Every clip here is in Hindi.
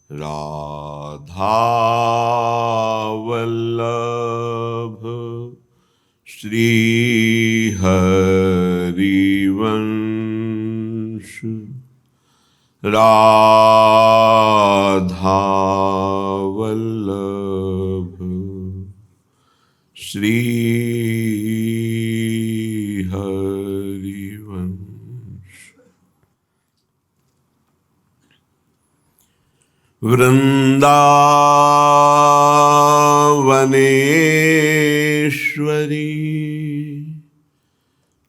राधा वल्लभ श्री हरिवंश राधा वल्लभ श्री हरिवंश। वृंदावनेश्वरी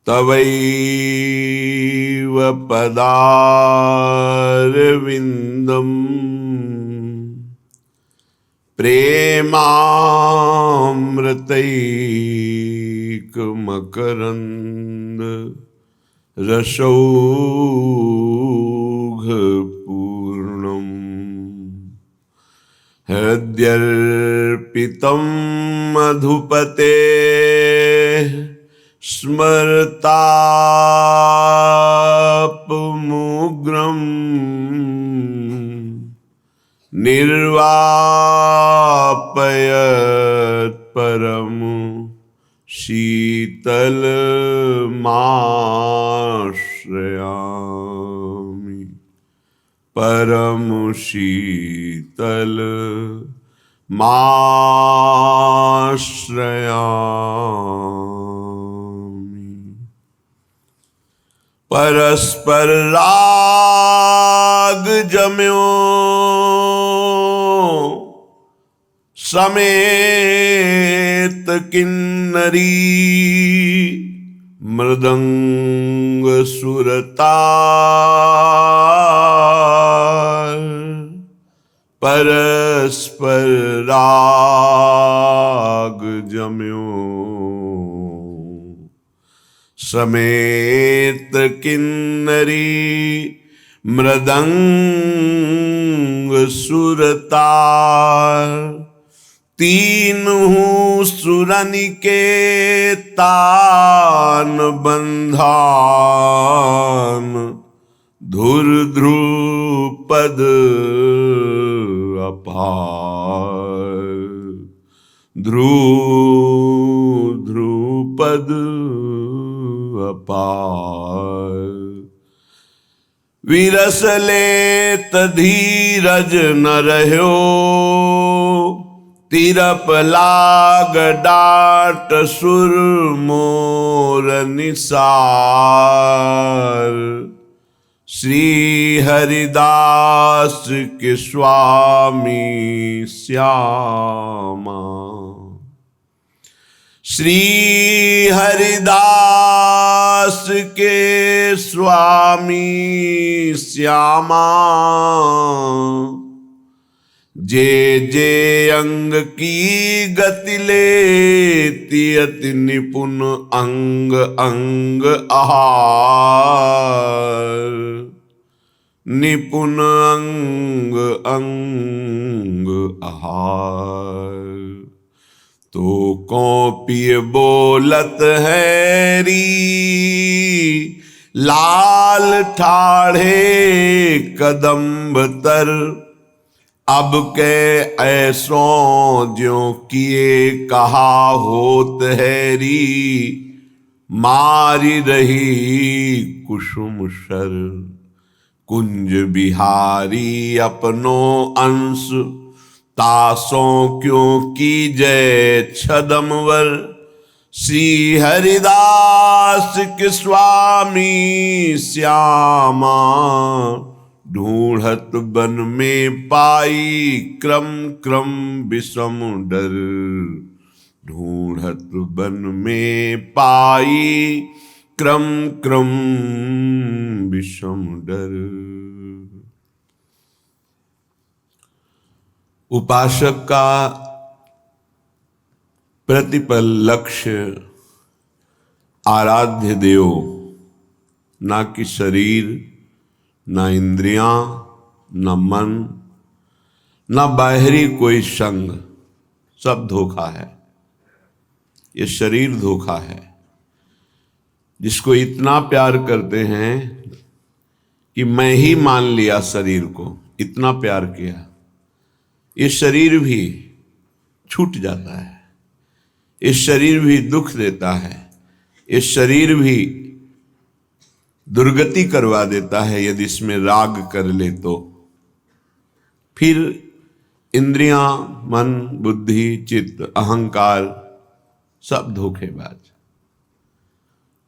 तवैव पदारविन्दम् प्रेमामृतैकमकरन्द रसौघपूर्णम् हृद्यर्पितं मधुपते स्मरतापमुग्रम् निर्वापयत् परम शीतलमाश्रयामि परम शीतलमाश्रयामि। परस्पर राग जम्यो समेत किन्नरी मृदंग सुरतार परस्पर राग जम्यो समेत किन्नरी मृदंग सुरतार तीनहु सुरन के तान बंधान धुर ध्रुपद अपार ध्रुपद अपार। विरसलेत धीरज न रह्यो तिरप लाग डाट सुर मोर निसार श्री हरिदास के स्वामी श्यामा श्री हरिदास के स्वामी श्यामा जे जे अंग की गति लेती अति निपुण अंग अंग आहार निपुण अंग अंग आहार। तो कौपिय बोलत हैरी लाल ठाढ़े कदम्ब तर अब के ऐसों ज्यों किए कहा होत हैरी मारी रही कुसुम सर कुंज बिहारी अपनो अंश तासों क्यों की जय छदमवर श्री हरिदास के स्वामी श्यामा ढूंढत बन में पाई क्रम क्रम विषम डर ढूंढत बन में पाई क्रम क्रम विषम डर। उपासक का प्रतिपल लक्ष्य आराध्य देव, ना कि शरीर, ना इंद्रियां, ना मन, ना बाहरी कोई संग, सब धोखा है। ये शरीर धोखा है। जिसको इतना प्यार करते हैं कि मैं ही मान लिया शरीर को, इतना प्यार किया, ये शरीर भी छूट जाता है, ये शरीर भी दुख देता है, ये शरीर भी दुर्गति करवा देता है यदि इसमें राग कर ले तो। फिर इंद्रियां, मन, बुद्धि, चित्त, अहंकार सब धोखेबाज।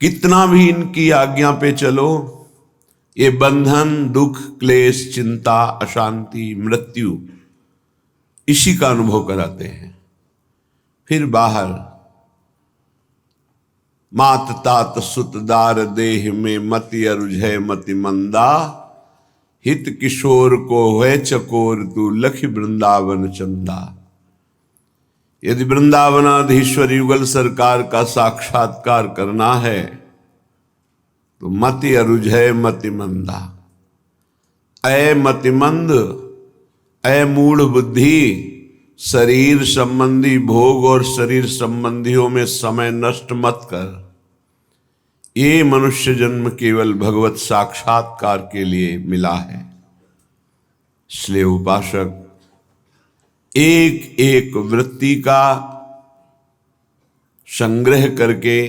कितना भी इनकी आज्ञा पे चलो, ये बंधन, दुख, क्लेश, चिंता, अशांति, मृत्यु इसी का अनुभव कराते हैं। फिर बाहर मात तात सुत दार देह में मति अरुझय मति मंदा, हित किशोर को है चकोर तू लखी वृंदावन चंदा। यदि वृंदावनाधीश्वर युगल सरकार का साक्षात्कार करना है तो मति अरुझय मति मंदा। अय मतिमंद, अय मूढ़ बुद्धि, शरीर संबंधी भोग और शरीर संबंधियों में समय नष्ट मत कर। ये मनुष्य जन्म केवल भगवत साक्षात्कार के लिए मिला है। इसलिए उपासक एक एक वृत्ति का संग्रह करके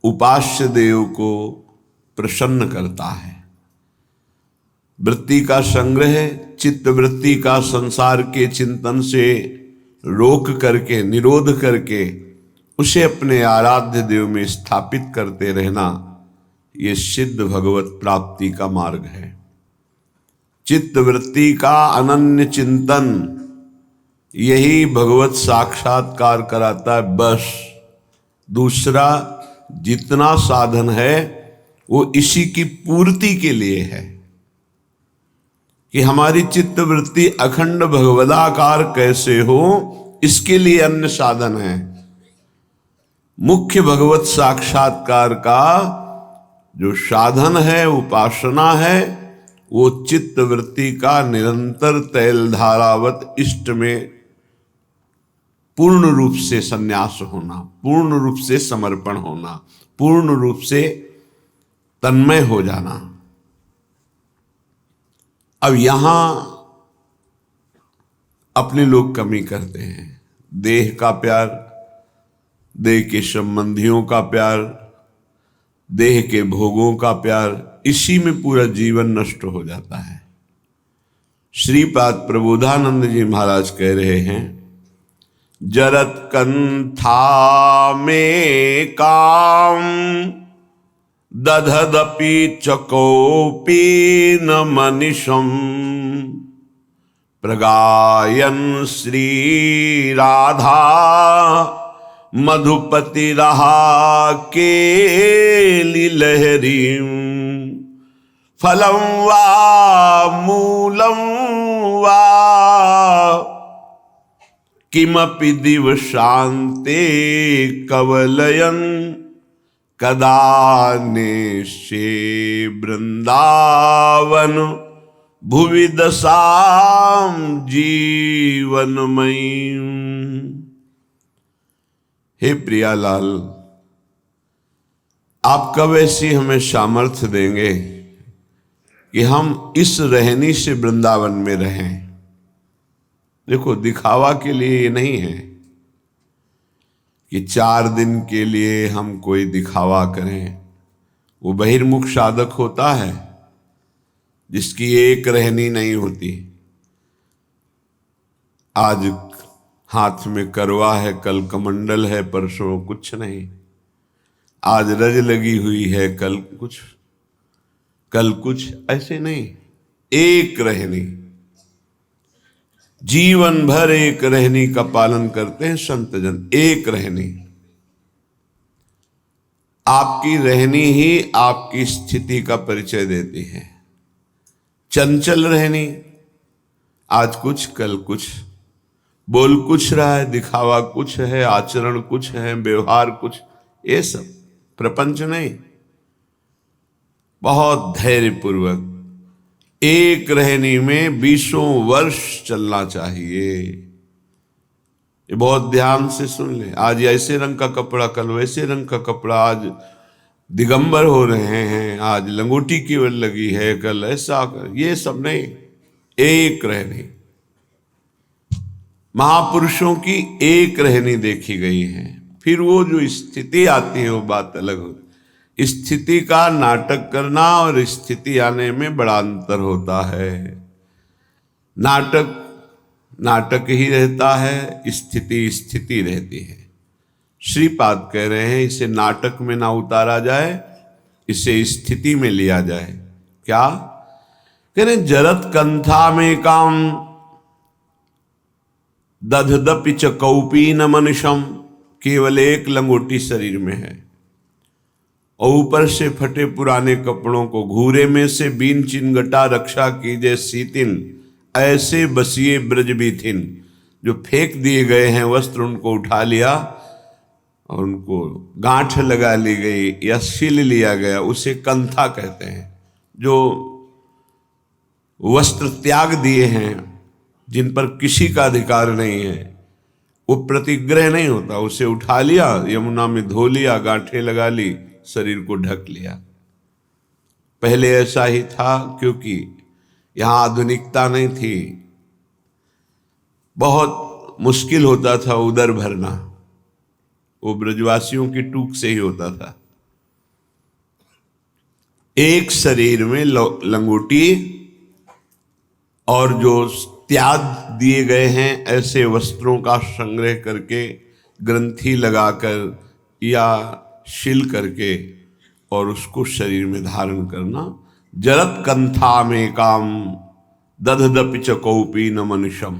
उपास्य देव को प्रसन्न करता है। वृत्ति का संग्रह, चित्त वृत्ति का संसार के चिंतन से रोक करके, निरोध करके उसे अपने आराध्य देव में स्थापित करते रहना, ये सिद्ध भगवत प्राप्ति का मार्ग है। चित्त वृत्ति का अनन्य चिंतन यही भगवत साक्षात्कार कराता है। बस दूसरा जितना साधन है वो इसी की पूर्ति के लिए है कि हमारी चित्त वृत्ति अखंड भगवदाकार कैसे हो, इसके लिए अन्य साधन है। मुख्य भगवत साक्षात्कार का जो साधन है, उपासना है, वो चित्त वृत्ति का निरंतर तैल धारावत इष्ट में पूर्ण रूप से संन्यास होना, पूर्ण रूप से समर्पण होना, पूर्ण रूप से तन्मय हो जाना। अब यहां अपने लोग कमी करते हैं। देह का प्यार, देह के संबंधियों का प्यार, देह के भोगों का प्यार, इसी में पूरा जीवन नष्ट हो जाता है। श्रीपाद प्रबोधानंद जी महाराज कह रहे हैं, जरत कंथा में काम दधदपि चकोपी न मनिषम, प्रगायन श्री राधा मधुपति रहा केली लहरी, फलम वा मूलम वा किमपि दिव शांते कवलयन, कदा नेशे वृंदावन भुवि दशाम जीवनमयी। हे प्रियालाल, आप कब ऐसी हमें सामर्थ्य देंगे कि हम इस रहनी से वृंदावन में रहें? देखो, दिखावा के लिए ये नहीं है कि 4 दिन के लिए हम कोई दिखावा करें। वो बहिर्मुख साधक होता है जिसकी एक रहनी नहीं होती। आज हाथ में करवा है, कल कमंडल है, परसों कुछ नहीं। आज रज लगी हुई है, कल कुछ, ऐसे नहीं। एक रहनी, जीवन भर एक रहनी का पालन करते हैं संतजन। एक रहनी, आपकी रहनी ही आपकी स्थिति का परिचय देती है। चंचल रहनी, आज कुछ कल कुछ, बोल कुछ रहा है, दिखावा कुछ है, आचरण कुछ है, व्यवहार कुछ, ये सब प्रपंच नहीं। बहुत धैर्यपूर्वक एक रहनी में 20 वर्ष चलना चाहिए। ये बहुत ध्यान से सुन ले। आज ऐसे रंग का कपड़ा, कल वैसे रंग का कपड़ा, आज दिगंबर हो रहे हैं, आज लंगोटी केवल लगी है, कल ऐसा, ये सब नहीं। एक रहनी, महापुरुषों की एक रहनी देखी गई है। फिर वो जो स्थिति आती है वो बात अलग हो। स्थिति का नाटक करना और स्थिति आने में बड़ा अंतर होता है। नाटक नाटक ही रहता है, स्थिति स्थिति रहती है। श्रीपाद कह रहे हैं इसे नाटक में ना उतारा जाए, इसे स्थिति में लिया जाए। क्या कह रहे? जरत कंथा में काम दधदपि च कौपीन मनुषम। केवल एक लंगोटी शरीर में है और ऊपर से फटे पुराने कपड़ों को घूरे में से बीन चिनगटा रक्षा कीजे सीतिन। ऐसे बसिए ब्रज बीथिन, जो फेंक दिए गए हैं वस्त्र उनको उठा लिया और उनको गांठ लगा ली गई या सिल लिया गया, उसे कंथा कहते हैं। जो वस्त्र त्याग दिए हैं, जिन पर किसी का अधिकार नहीं है, वो प्रतिग्रह नहीं होता, उसे उठा लिया, यमुना में धो लिया, गांठें लगा ली, शरीर को ढक लिया। पहले ऐसा ही था, क्योंकि यहां आधुनिकता नहीं थी। बहुत मुश्किल होता था उदर भरना, वो ब्रजवासियों की टूक से ही होता था। एक शरीर में लंगोटी और जो त्याग दिए गए हैं ऐसे वस्त्रों का संग्रह करके ग्रंथि लगाकर या शिल करके और उसको शरीर में धारण करना। जरत कंथा में काम दधदपि च कौपीन मनुषम।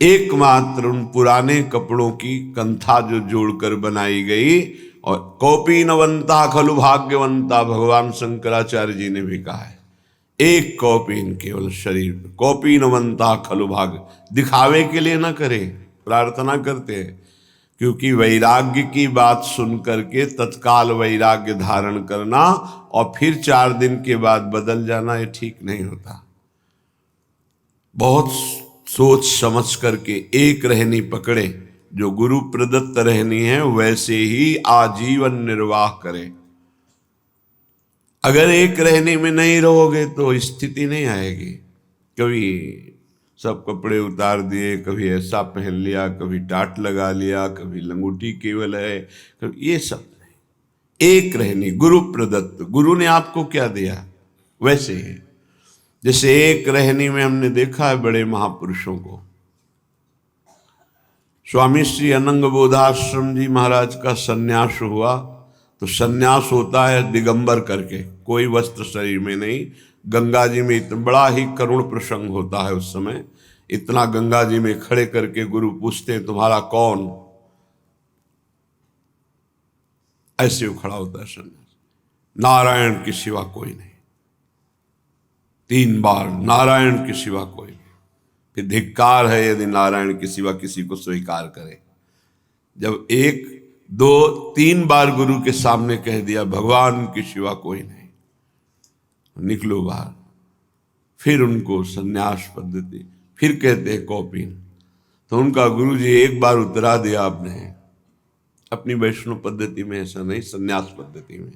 एकमात्र उन पुराने कपड़ों की कंथा जो जोड़कर बनाई गई। और कौपीनवंता खलु भाग्यवंता, भगवान शंकराचार्य जी ने भी कहा है। एक कौपीन केवल शरीर में, कौपीनवंता खलु भाग्य। दिखावे के लिए ना करें, प्रार्थना करते हैं, क्योंकि वैराग्य की बात सुन करके तत्काल वैराग्य धारण करना और फिर 4 दिन के बाद बदल जाना, ये ठीक नहीं होता। बहुत सोच समझ करके एक रहनी पकड़े, जो गुरु प्रदत्त रहनी है वैसे ही आजीवन निर्वाह करें। अगर एक रहने में नहीं रहोगे तो स्थिति नहीं आएगी। कभी सब कपड़े उतार दिए, कभी ऐसा पहन लिया, कभी टाट लगा लिया, कभी लंगोटी केवल है, कभी ये सब नहीं। एक रहनी गुरु प्रदत्त, गुरु ने आपको क्या दिया वैसे ही। जैसे एक रहनी में हमने देखा है बड़े महापुरुषों को। स्वामी श्री अनंग बोधाश्रम जी महाराज का सन्यास हुआ तो सन्यास होता है दिगंबर करके, कोई वस्त्र शरीर में नहीं। गंगा जी में इतना बड़ा ही करुण प्रसंग होता है उस समय। इतना गंगा जी में खड़े करके गुरु पूछते हैं तुम्हारा कौन? ऐसे वो खड़ा होता है सन्यास, नारायण के सिवा कोई नहीं। 3 बार नारायण के सिवा कोई नहीं। फिर धिक्कार है यदि नारायण के सिवा किसी को स्वीकार करे। जब 1, 2, 3 बार गुरु के सामने कह दिया भगवान के सिवा कोई नहीं, निकलो बाहर। फिर उनको सन्यास पद्धति, फिर कहते हैं कौपीन। तो उनका गुरु जी एक बार उतरा दिया आपने, अपनी वैष्णव पद्धति में ऐसा नहीं, सन्यास पद्धति में।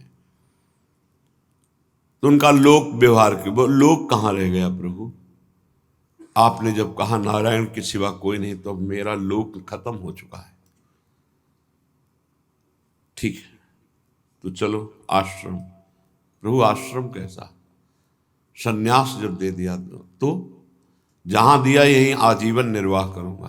तो उनका लोक व्यवहार के, वो लोक कहाँ रह गया प्रभु? आपने जब कहा नारायण के सिवा कोई नहीं, तो अब मेरा लोक खत्म हो चुका है। ठीक है, तो चलो आश्रम। प्रभु आश्रम कैसा? सन्यास जब दे दिया तो जहां दिया यहीं आजीवन निर्वाह करूंगा।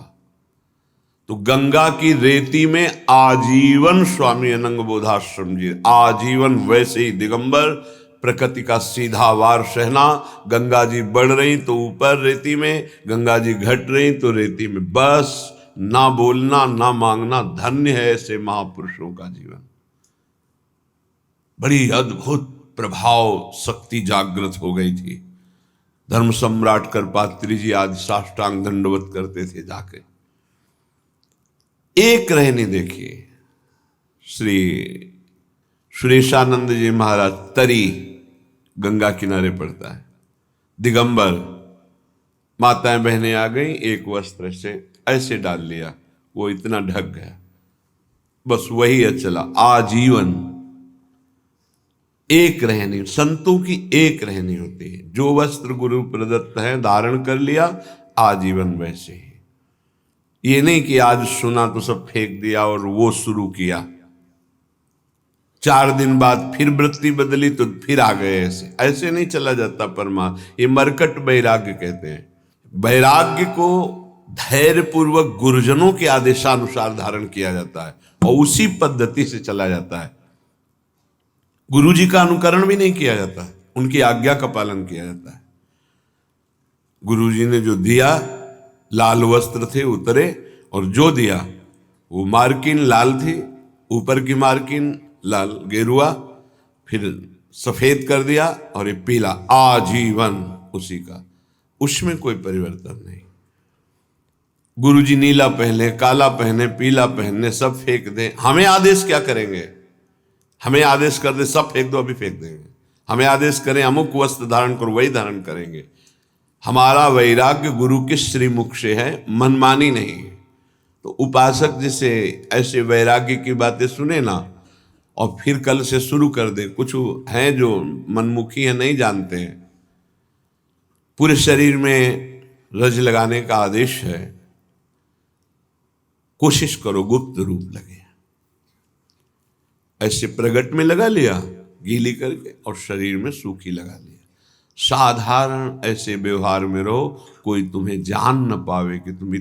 तो गंगा की रेती में आजीवन स्वामी अनंग बोधाश्रम जी, आजीवन वैसे ही दिगंबर, प्रकृति का सीधा वार सहना। गंगा जी बढ़ रही तो ऊपर रेती में, गंगा जी घट रही तो रेती में। बस ना बोलना ना मांगना, धन्य है ऐसे महापुरुषों का जीवन। बड़ी अद्भुत प्रभाव शक्ति जागृत हो गई थी। धर्म सम्राट करपात्री जी आदि साष्टांग दंडवत करते थे जाके। एक रहने देखिए, श्री सुरेशानंद जी महाराज, तरी गंगा किनारे पड़ता है, दिगंबर, माताएं बहनें आ गई, एक वस्त्र से ऐसे डाल लिया, वो इतना ढक गया, बस वही अचला आजीवन। एक रहनी, संतों की एक रहनी होती है। जो वस्त्र गुरु प्रदत्त है धारण कर लिया, आजीवन वैसे ही। ये नहीं कि आज सुना तो सब फेंक दिया और वो शुरू किया, 4 दिन बाद फिर वृत्ति बदली तो फिर आ गए। ऐसे ऐसे नहीं चला जाता परमात्मा। ये मरकट वैराग्य कहते हैं। वैराग्य को धैर्य पूर्वक गुरुजनों के आदेशानुसार धारण किया जाता है और उसी पद्धति से चला जाता है। गुरु जी का अनुकरण भी नहीं किया जाता, उनकी आज्ञा का पालन किया जाता है। गुरु जी ने जो दिया, लाल वस्त्र थे उतरे, और जो दिया वो मार्किन लाल थी, ऊपर की मार्किन लाल गेरुआ, फिर सफेद कर दिया और ये पीला, आजीवन उसी का, उसमें कोई परिवर्तन नहीं। गुरु जी नीला पहने, काला पहने, पीला पहने, सब फेंक दें, हमें आदेश क्या करेंगे? हमें आदेश कर दे सब फेंक दो, अभी फेंक देंगे। हमें आदेश करें अमुक वस्त्र धारण करो, वही धारण करेंगे। हमारा वैराग्य गुरु के श्रीमुख से है, मनमानी नहीं। तो उपासक जैसे ऐसे वैराग्य की बातें सुने ना और फिर कल से शुरू कर दे, कुछ हैं जो मनमुखी हैं, नहीं जानते हैं, पूरे शरीर में रज लगाने का आदेश है, कोशिश करो गुप्त रूप लगे। ऐसे प्रगट में लगा लिया गीली करके और शरीर में सूखी लगा लिया। साधारण ऐसे व्यवहार में रहो, कोई तुम्हें जान न पावे कि तुम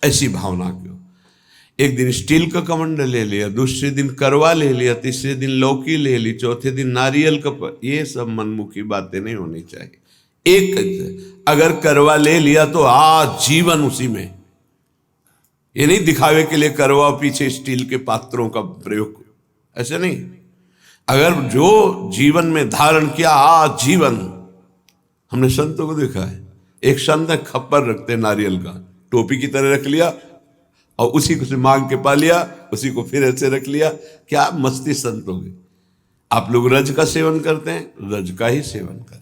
ऐसी भावना क्यों। एक दिन स्टील का कमंडल ले लिया, दूसरे दिन करवा ले लिया, तीसरे दिन लौकी ले ली, चौथे दिन नारियल का, ये सब मनमुखी बातें नहीं होनी चाहिए। एक अगर करवा ले लिया तो आज जीवन उसी में, ये नहीं दिखावे के लिए करवा पीछे स्टील के पात्रों का प्रयोग, ऐसे नहीं। अगर जो जीवन में धारण किया आज जीवन, हमने संतों को देखा है, एक संत खप्पर रखते नारियल का, टोपी की तरह रख लिया और उसी को से मांग के पा लिया, उसी को फिर ऐसे रख लिया। क्या मस्ती संत हो गई। आप लोग रज का सेवन करते हैं, रज का ही सेवन करें।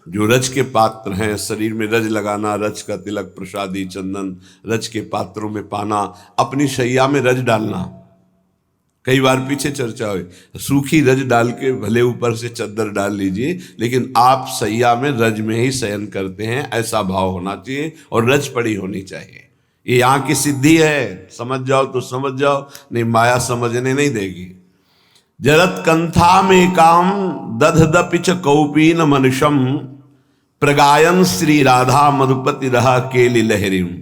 जो रज के पात्र हैं, शरीर में रज लगाना, रज का तिलक, प्रसादी, चंदन रज के पात्रों में पाना, अपनी शैया में रज डालना। कई बार पीछे चर्चा हुई, सूखी रज डाल के भले ऊपर से चद्दर डाल लीजिए, लेकिन आप सैया में रज में ही शयन करते हैं, ऐसा भाव होना चाहिए और रज पड़ी होनी चाहिए। ये यहाँ की सिद्धि है, समझ जाओ तो समझ जाओ, नहीं माया समझने नहीं देगी। जरत कंथा में काम दधदपिच कौपीन मनुषम, प्रगायन श्री राधा मधुपति रहा केली लहरिम।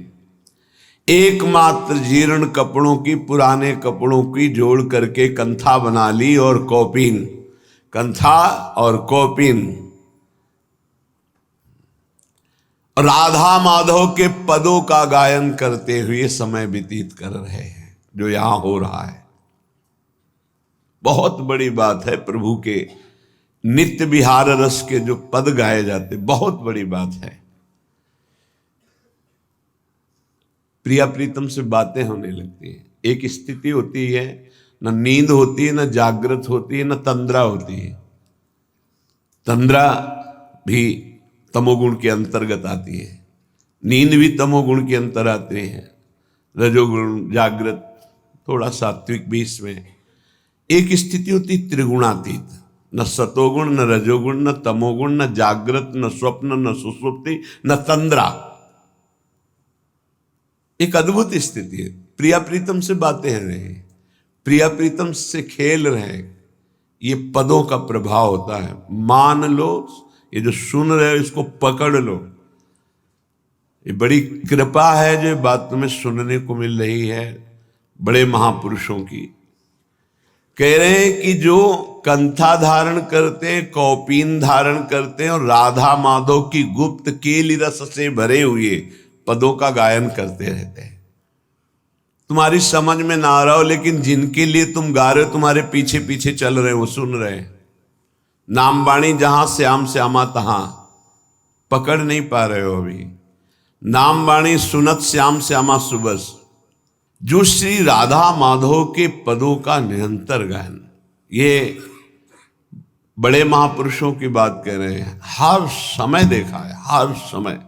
एकमात्र जीर्ण कपड़ों की, पुराने कपड़ों की जोड़ करके कंथा बना ली और कौपीन, कंथा और कौपीन, राधा माधव के पदों का गायन करते हुए समय व्यतीत कर रहे हैं, जो यहां हो रहा है। बहुत बड़ी बात है। प्रभु के नित्य विहार रस के जो पद गाए जाते, बहुत बड़ी बात है। प्रिया प्रीतम से बातें होने लगती हैं। एक स्थिति होती है, न नींद होती है, न जागृत होती है, न तंद्रा होती है। तंद्रा भी तमोगुण के अंतर्गत आती है, नींद भी तमोगुण के अंतर आते हैं, रजोगुण, जागृत, थोड़ा सात्विक भी इसमें। एक स्थिति होती त्रिगुणातीत, न सतोगुण, न रजोगुण, न तमोगुण, न जागृत, न स्वप्न, न सुषुप्ति, न तंद्रा। एक अद्भुत स्थिति है। प्रिया प्रीतम से बातें हैं रहे, प्रिया प्रीतम से खेल रहे, ये पदों का प्रभाव होता है। मान लो, ये जो सुन रहे हो इसको पकड़ लो। ये बड़ी कृपा है जो बात तुम्हें सुनने को मिल रही है बड़े महापुरुषों की। कह रहे हैं कि जो कंथा धारण करते हैं, कौपीन धारण करते हैं और राधा माधव की गुप्त केली रस से भरे हुए पदों का गायन करते रहते हैं। तुम्हारी समझ में ना आ रहा हो, लेकिन जिनके लिए तुम गा रहे हो, तुम्हारे पीछे पीछे चल रहे हो, वो सुन रहे हैं। नाम बाणी जहां श्याम श्यामा तहां, पकड़ नहीं पा रहे हो अभी। नाम बाणी सुनत श्याम श्यामा सुबस, जो श्री राधा माधव के पदों का निरंतर गायन, ये बड़े महापुरुषों की बात कह रहे हैं। हर समय देखा है, हर समय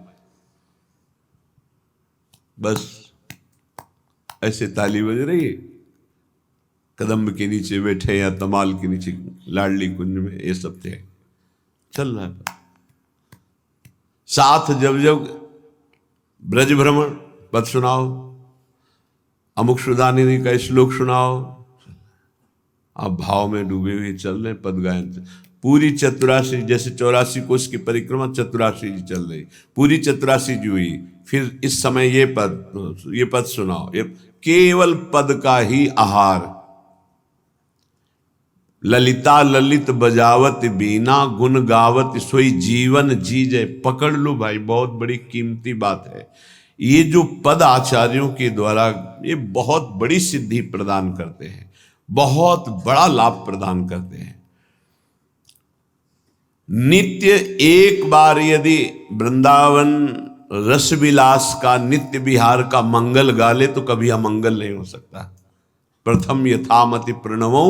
बस ऐसे ताली बज रही है, कदम्ब के नीचे बैठे या तमाल के नीचे लाडली कुंज में, ये सब थे, चल रहा है साथ। जब जब ब्रज भ्रमण पद सुनाओ, अमुक सुदानिधि का श्लोक सुनाओ। आप भाव में डूबे हुए चल रहे, पद गायन पूरी चतुरासी, जैसे 84 कोष की परिक्रमा 84 जी चल रही, पूरी 84 जी हुई। फिर इस समय ये पद सुनाओ। ये केवल पद का ही आहार। ललिता ललित बजावत बीना, गुण गावत सोई जीवन जीजे। पकड़ लो भाई, बहुत बड़ी कीमती बात है। ये जो पद आचार्यों के द्वारा ये बहुत बड़ी सिद्धि प्रदान करते हैं, बहुत बड़ा लाभ प्रदान करते हैं। नित्य एक बार यदि वृंदावन रस विलास का नित्य विहार का मंगल गा ले तो कभी अमंगल नहीं हो सकता। प्रथम यथामति प्रणवो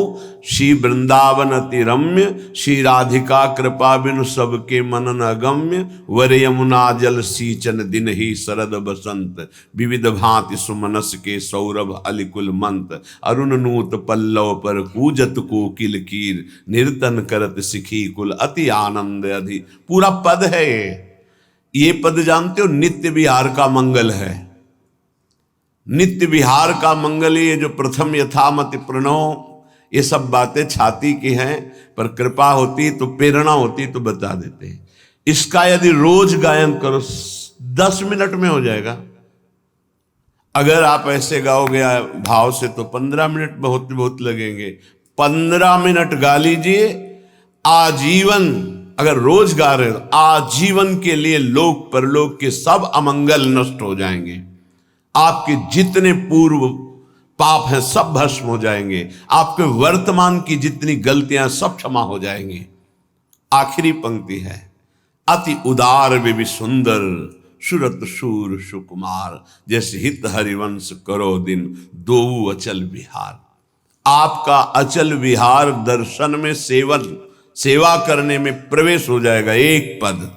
श्री वृंदावन अति रम्य, श्री राधिका कृपा बिनु सबके मनन अगम्य, वर यमुना जल सींचन दिन ही शरद बसंत, विविध भांति सुमनस के सौरभ अलिकुल मंत, अरुण नूत पल्लव पर कूजत कोकिल कीर, निर्तन करत सिखी कुल अति आनंद अधि। पूरा पद है ये पद जानते हो, नित्य विहार का मंगल है। नित्य विहार का मंगल, ये जो प्रथम यथामति प्रणव, ये सब बातें छाती की हैं, पर कृपा होती तो प्रेरणा होती तो बता देते हैं। इसका यदि रोज गायन करो 10 मिनट में हो जाएगा। अगर आप ऐसे गाओगे भाव से तो 15 मिनट बहुत बहुत लगेंगे। 15 मिनट गा लीजिए आजीवन। अगर रोज गा रहे हो आजीवन के लिए लोक परलोक के सब अमंगल नष्ट हो जाएंगे। आपके जितने पूर्व पाप हैं सब भस्म हो जाएंगे। आपके वर्तमान की जितनी गलतियां सब क्षमा हो जाएंगी। आखिरी पंक्ति है, अति उदार वे सुंदर, सुरत शूर सुकुमार, जैसे हित हरिवंश करो दिन, दो अचल विहार। आपका अचल विहार दर्शन में सेवा करने में प्रवेश हो जाएगा। एक पद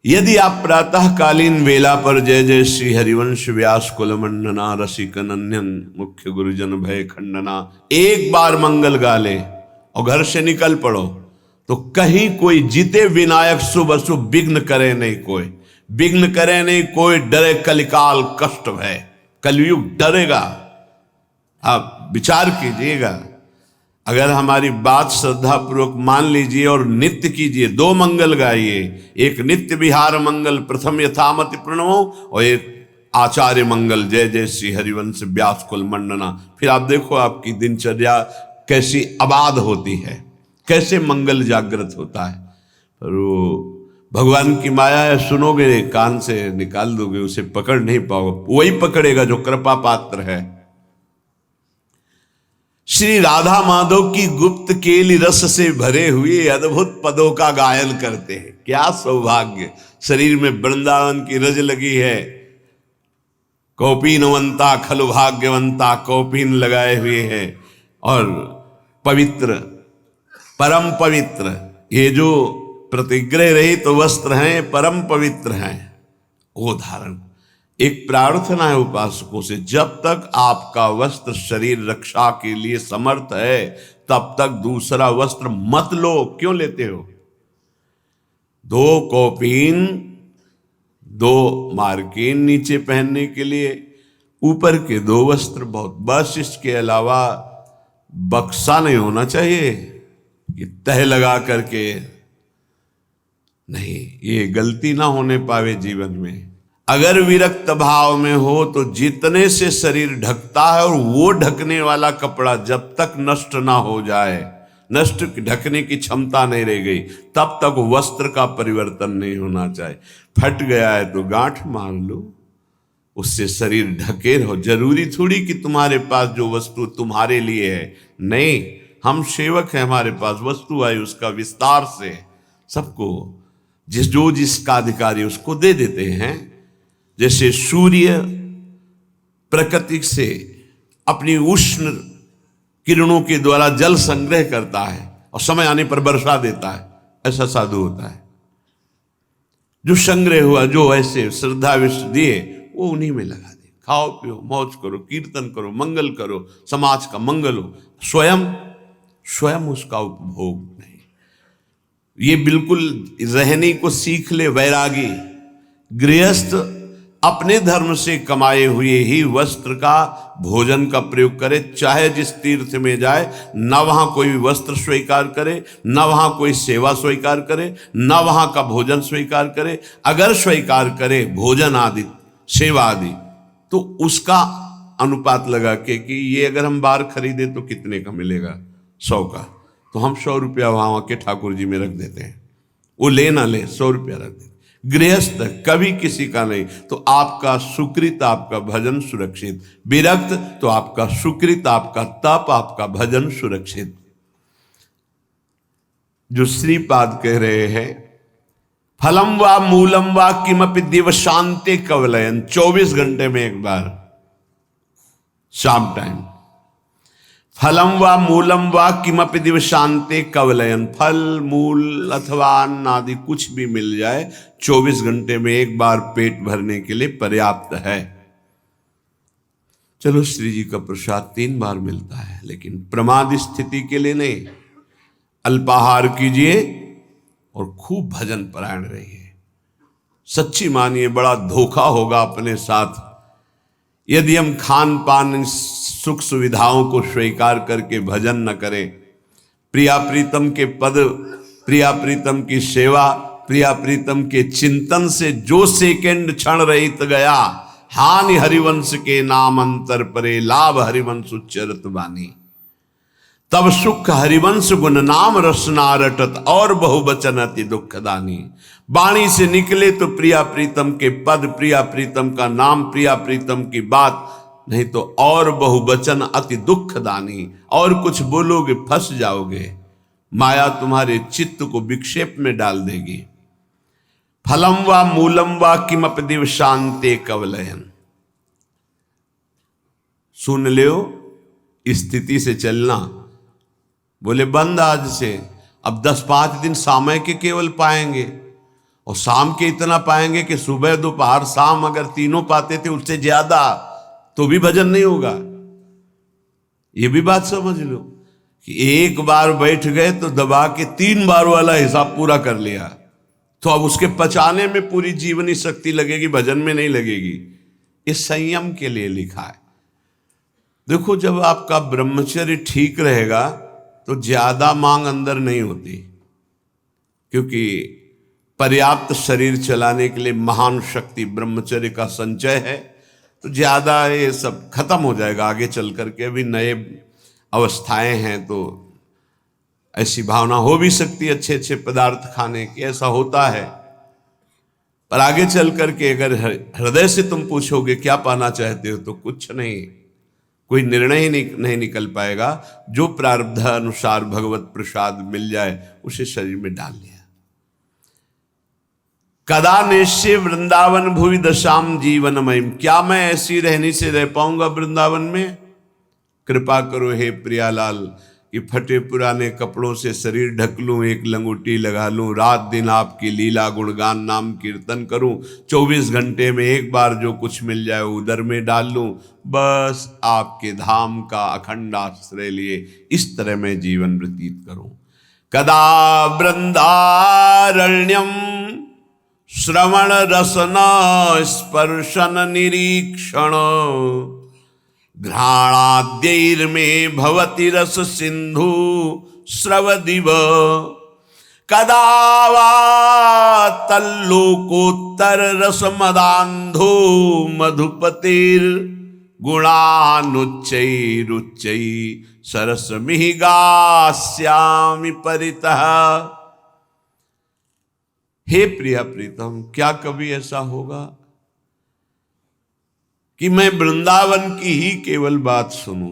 यदि आप प्रातःकालीन वेला पर जय जय श्री हरिवंश व्यास कुल मंडना, रसिक नंदन मुख्य गुरुजन भय खंडना एक बार मंगल गा ले और घर से निकल पड़ो तो कहीं कोई जीते विनायक शुभ अशुभ विघ्न करे नहीं, कोई विघ्न करे नहीं, कोई डरे कलिकाल कष्ट भय। कलयुग डरेगा। आप विचार कीजिएगा। अगर हमारी बात श्रद्धा पूर्वक मान लीजिए और नित्य कीजिए, 2 मंगल गाइए, एक नित्य विहार मंगल प्रथम यथामति प्रणवो और एक आचार्य मंगल जय जय श्री हरिवंश व्यास कुल मंडना। फिर आप देखो आपकी दिनचर्या कैसी आबाद होती है, कैसे मंगल जागृत होता है। पर वो भगवान की माया है, सुनोगे कान से निकाल दोगे, उसे पकड़ नहीं पाओगे। वही पकड़ेगा जो कृपा पात्र है। श्री राधा माधव की गुप्त केली रस से भरे हुए अद्भुत पदों का गायन करते हैं। क्या सौभाग्य, शरीर में वृंदावन की रज लगी है। कौपीनवंता खलु भाग्यवंता, कौपीन लगाए हुए हैं और पवित्र परम पवित्र, ये जो प्रतिग्रह रहित तो वस्त्र हैं परम पवित्र हैं, वो धारण। एक प्रार्थना है उपासकों से, जब तक आपका वस्त्र शरीर रक्षा के लिए समर्थ है तब तक दूसरा वस्त्र मत लो। क्यों लेते हो? 2 कौपीन 2 मार्किन नीचे पहनने के लिए, ऊपर के 2 वस्त्र बहुत, बस इसके अलावा बक्सा नहीं होना चाहिए कि तह लगा करके नहीं। ये गलती ना होने पावे जीवन में। अगर विरक्त भाव में हो तो जितने से शरीर ढकता है और वो ढकने वाला कपड़ा जब तक नष्ट ना हो जाए, नष्ट ढकने की क्षमता नहीं रह गई, तब तक वस्त्र का परिवर्तन नहीं होना चाहिए। फट गया है तो गांठ मार लो, उससे शरीर ढके रहो। जरूरी थोड़ी कि तुम्हारे पास जो वस्तु तुम्हारे लिए है, नहीं, हम सेवक हैं, हमारे पास वस्तु आई उसका विस्तार से सबको जिसका अधिकारी उसको दे देते हैं। जैसे सूर्य प्रकृति से अपनी उष्ण किरणों के द्वारा जल संग्रह करता है और समय आने पर वर्षा देता है, ऐसा साधु होता है। जो संग्रह हुआ, जो ऐसे श्रद्धा विश्व दिए, वो उन्हीं में लगा दे। खाओ पियो, मौज करो, कीर्तन करो, मंगल करो, समाज का मंगल हो, स्वयं उसका उपभोग नहीं। ये बिल्कुल रहने को सीख ले वैरागी। गृहस्थ अपने धर्म से कमाए हुए ही वस्त्र का भोजन का प्रयोग करे, चाहे जिस तीर्थ में जाए न वहां कोई वस्त्र स्वीकार करे, न वहां कोई सेवा स्वीकार करे, न वहां का भोजन स्वीकार करे। अगर स्वीकार करे भोजन आदि सेवा आदि तो उसका अनुपात लगा के कि ये अगर हम बार खरीदे तो कितने का मिलेगा, 100 का, तो हम 100 रुपया वहां के ठाकुर जी में रख देते हैं। वो ले ना ले 100 रुपया रख देते। गृहस्थ कभी किसी का नहीं, तो आपका सुकृत, आपका भजन सुरक्षित। विरक्त तो आपका सुकृत, आपका तप, आपका भजन सुरक्षित। जो श्रीपाद कह रहे हैं, फलम वा मूलम वा किमपि दिवशांते कवलयन, 24 घंटे में एक बार शाम टाइम, फलम वा मूलम वा किमपि दिवशांते कवलयन, फल मूल अथवा अन्न आदि कुछ भी मिल जाए 24 घंटे में एक बार पेट भरने के लिए पर्याप्त है। चलो श्री जी का प्रसाद 3 बार मिलता है, लेकिन प्रमाद स्थिति के लिए नहीं। अल्पाहार कीजिए और खूब भजन परायण रहिए। सच्ची मानिए बड़ा धोखा होगा अपने साथ यदि हम खान पान सुख सुविधाओं को स्वीकार करके भजन न करें। प्रिया प्रीतम के पद, प्रिया प्रीतम की सेवा, प्रिया प्रीतम के चिंतन से जो सेकंड क्षण रहित गया, हानि हरिवंश के नाम अंतर परे, लाभ हरिवंश उच्चरत बानी। तब सुख हरिवंश गुण नाम रसना रटत, और बहुवचन अति दुखदानी। वाणी से निकले तो प्रिया प्रीतम के पद, प्रिया प्रीतम का नाम, प्रिया प्रीतम की बात, नहीं तो और बहुवचन अति दुखदानी। और कुछ बोलोगे फंस जाओगे, माया तुम्हारे चित्त को विक्षेप में डाल देगी। फलम वा मूलम वा किमपि दिवशांते कवलयन। सुन लो, स्थिति से चलना। बोले बंद आज से, अब 10-5 दिन समय के केवल पाएंगे, और शाम के इतना पाएंगे कि सुबह दोपहर शाम अगर तीनों पाते थे उससे ज्यादा तो भी भजन नहीं होगा। ये भी बात समझ लो कि एक बार बैठ गए तो दबा के 3 बार वाला हिसाब पूरा कर लिया, तो अब उसके पचाने में पूरी जीवनी शक्ति लगेगी, भजन में नहीं लगेगी। ये संयम के लिए लिखा है। देखो, जब आपका ब्रह्मचर्य ठीक रहेगा तो ज्यादा मांग अंदर नहीं होती, क्योंकि पर्याप्त शरीर चलाने के लिए महान शक्ति ब्रह्मचर्य का संचय है। तो ज्यादा ये सब खत्म हो जाएगा आगे चल करके। अभी नए अवस्थाएं हैं तो ऐसी भावना हो भी सकती है अच्छे अच्छे पदार्थ खाने की, ऐसा होता है। पर आगे चल करके अगर हृदय से तुम पूछोगे क्या पाना चाहते हो, तो कुछ नहीं, कोई निर्णय ही नहीं निकल पाएगा। जो प्रारब्ध अनुसार भगवत प्रसाद मिल जाए उसे शरीर में डाल लिया। कदा निश्चय वृंदावन भुवि दशाम जीवनमयम, क्या मैं ऐसी रहनी से रह पाऊंगा वृंदावन में? कृपा करो हे प्रियालाल कि फटे पुराने कपड़ों से शरीर ढक लूं, एक लंगोटी लगा लूं, रात दिन आपकी लीला गुणगान नाम कीर्तन करूं, 24 घंटे में एक बार जो कुछ मिल जाए उदर में डाल लूं, बस आपके धाम का अखंड आश्रय लिए इस तरह मैं जीवन व्यतीत करूं। कदा वृंदारण्यम श्रवण रसना स्पर्शन निरीक्षण, घ्राणाद्यैर्मे भवति रस सिंधु स्रवदिव, कदा वा तल्लोकोत्तर रस मदान्धो मधुपतेर गुणानुच्चैरुच्चै सरसमिहि गास्यामि परितः। हे प्रिया प्रीतम, क्या कभी ऐसा होगा कि मैं वृंदावन की ही केवल बात सुनूं?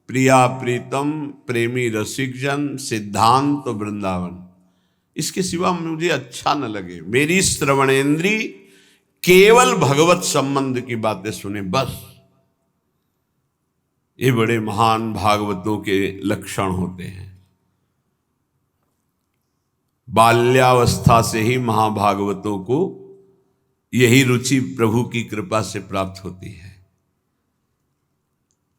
प्रिया प्रीतम, प्रेमी रसिक जन, सिद्धांत तो वृंदावन, इसके सिवा मुझे अच्छा न लगे। मेरी श्रवणेन्द्री केवल भगवत संबंध की बातें सुने बस। ये बड़े महान भागवतों के लक्षण होते हैं। बाल्यावस्था से ही महाभागवतों को यही रुचि प्रभु की कृपा से प्राप्त होती है।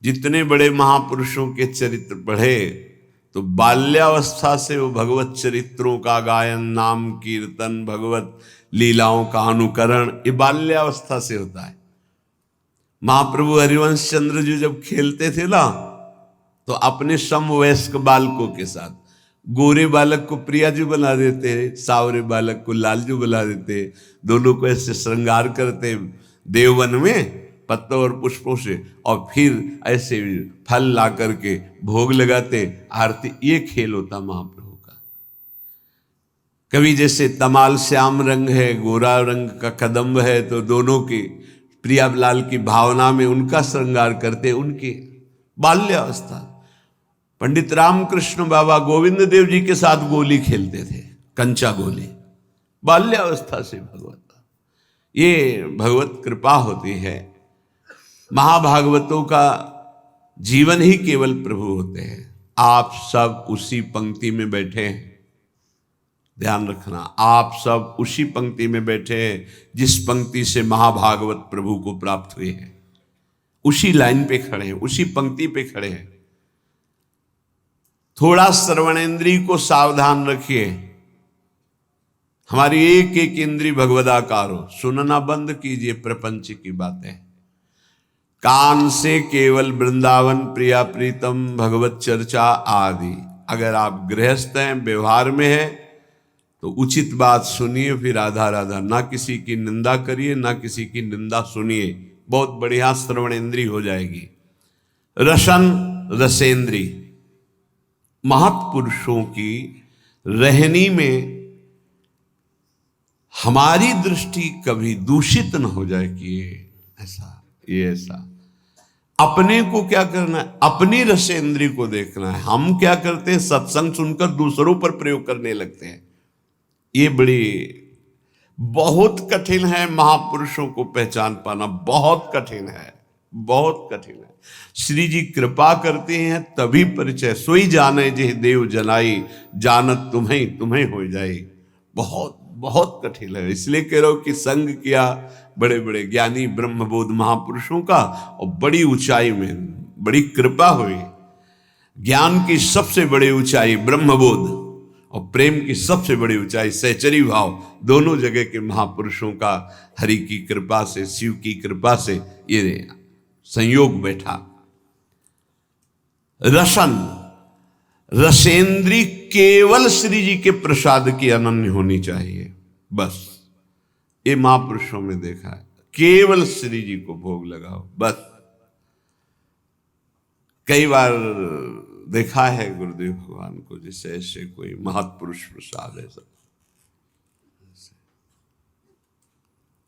जितने बड़े महापुरुषों के चरित्र पढ़े तो बाल्यावस्था से वो भगवत चरित्रों का गायन, नाम कीर्तन, भगवत लीलाओं का अनुकरण, ये बाल्यावस्था से होता है। महाप्रभु हरिवंश चंद्र जी जब खेलते थे ना, तो अपने समवयस्क बालकों के साथ गोरे बालक को प्रिया जी बना देते, सावरे बालक को लालजू बना देते, दोनों को ऐसे श्रृंगार करते देववन में पत्तों और पुष्पों से, और फिर ऐसे फल ला करके भोग लगाते, आरती। ये खेल होता महाप्रभु का। कभी जैसे तमाल श्याम रंग है, गोरा रंग का कदम्ब है, तो दोनों की प्रियालाल की भावना में उनका श्रृंगार करते, उनकी बाल्यावस्था। पंडित रामकृष्ण बाबा गोविंद देव जी के साथ गोली खेलते थे, कंचा गोली, बाल्यावस्था से भगवत। ये भगवत कृपा होती है। महाभागवतों का जीवन ही केवल प्रभु होते हैं। आप सब उसी पंक्ति में बैठे हैं, ध्यान रखना, आप सब उसी पंक्ति में बैठे हैं जिस पंक्ति से महाभागवत प्रभु को प्राप्त हुए हैं। उसी लाइन पे खड़े हैं, उसी पंक्ति पे खड़े हैं। थोड़ा श्रवणेंद्रिय को सावधान रखिए। हमारी एक एक इंद्री भगवदाकार हो, सुनना बंद कीजिए प्रपंच की बातें। कान से केवल वृंदावन, प्रिया प्रीतम, भगवत चर्चा आदि। अगर आप गृहस्थ हैं, व्यवहार में हैं, तो उचित बात सुनिए, फिर आधा राधा। ना किसी की निंदा करिए, ना किसी की निंदा सुनिए। बहुत बढ़िया श्रवणेंद्री हो जाएगी। रसन, रसेंद्री, महत्पुरुषों की रहनी में हमारी दृष्टि कभी दूषित न हो जाए कि ये ऐसा। अपने को क्या करना है? अपनी रसेंद्री को देखना है। हम क्या करते हैं? सत्संग सुनकर दूसरों पर प्रयोग करने लगते हैं। ये बड़ी बहुत कठिन है। महापुरुषों को पहचान पाना बहुत कठिन है, बहुत कठिन है। श्री जी कृपा करते हैं तभी परिचय। सोई जाने जे देव जनाई, जानत तुम्हें तुम्हें हो जाए। बहुत बहुत कठिन है। इसलिए कह रहा हूं कि संग किया बड़े बड़े ज्ञानी ब्रह्मबोध महापुरुषों का, और बड़ी ऊंचाई में बड़ी कृपा हुई। ज्ञान की सबसे बड़ी ऊंचाई ब्रह्मबोध, और प्रेम की सबसे बड़ी ऊंचाई सहचरी भाव। दोनों जगह के महापुरुषों का हरि की कृपा से, शिव की कृपा से ये संयोग बैठा। रसन, रसेंद्री केवल श्री जी के प्रसाद की अनन्य होनी चाहिए। बस ये महापुरुषों में देखा है। केवल श्री जी को भोग लगाओ बस। कई बार देखा है गुरुदेव भगवान को, जैसे ऐसे कोई महत्पुरुष प्रसाद है, सब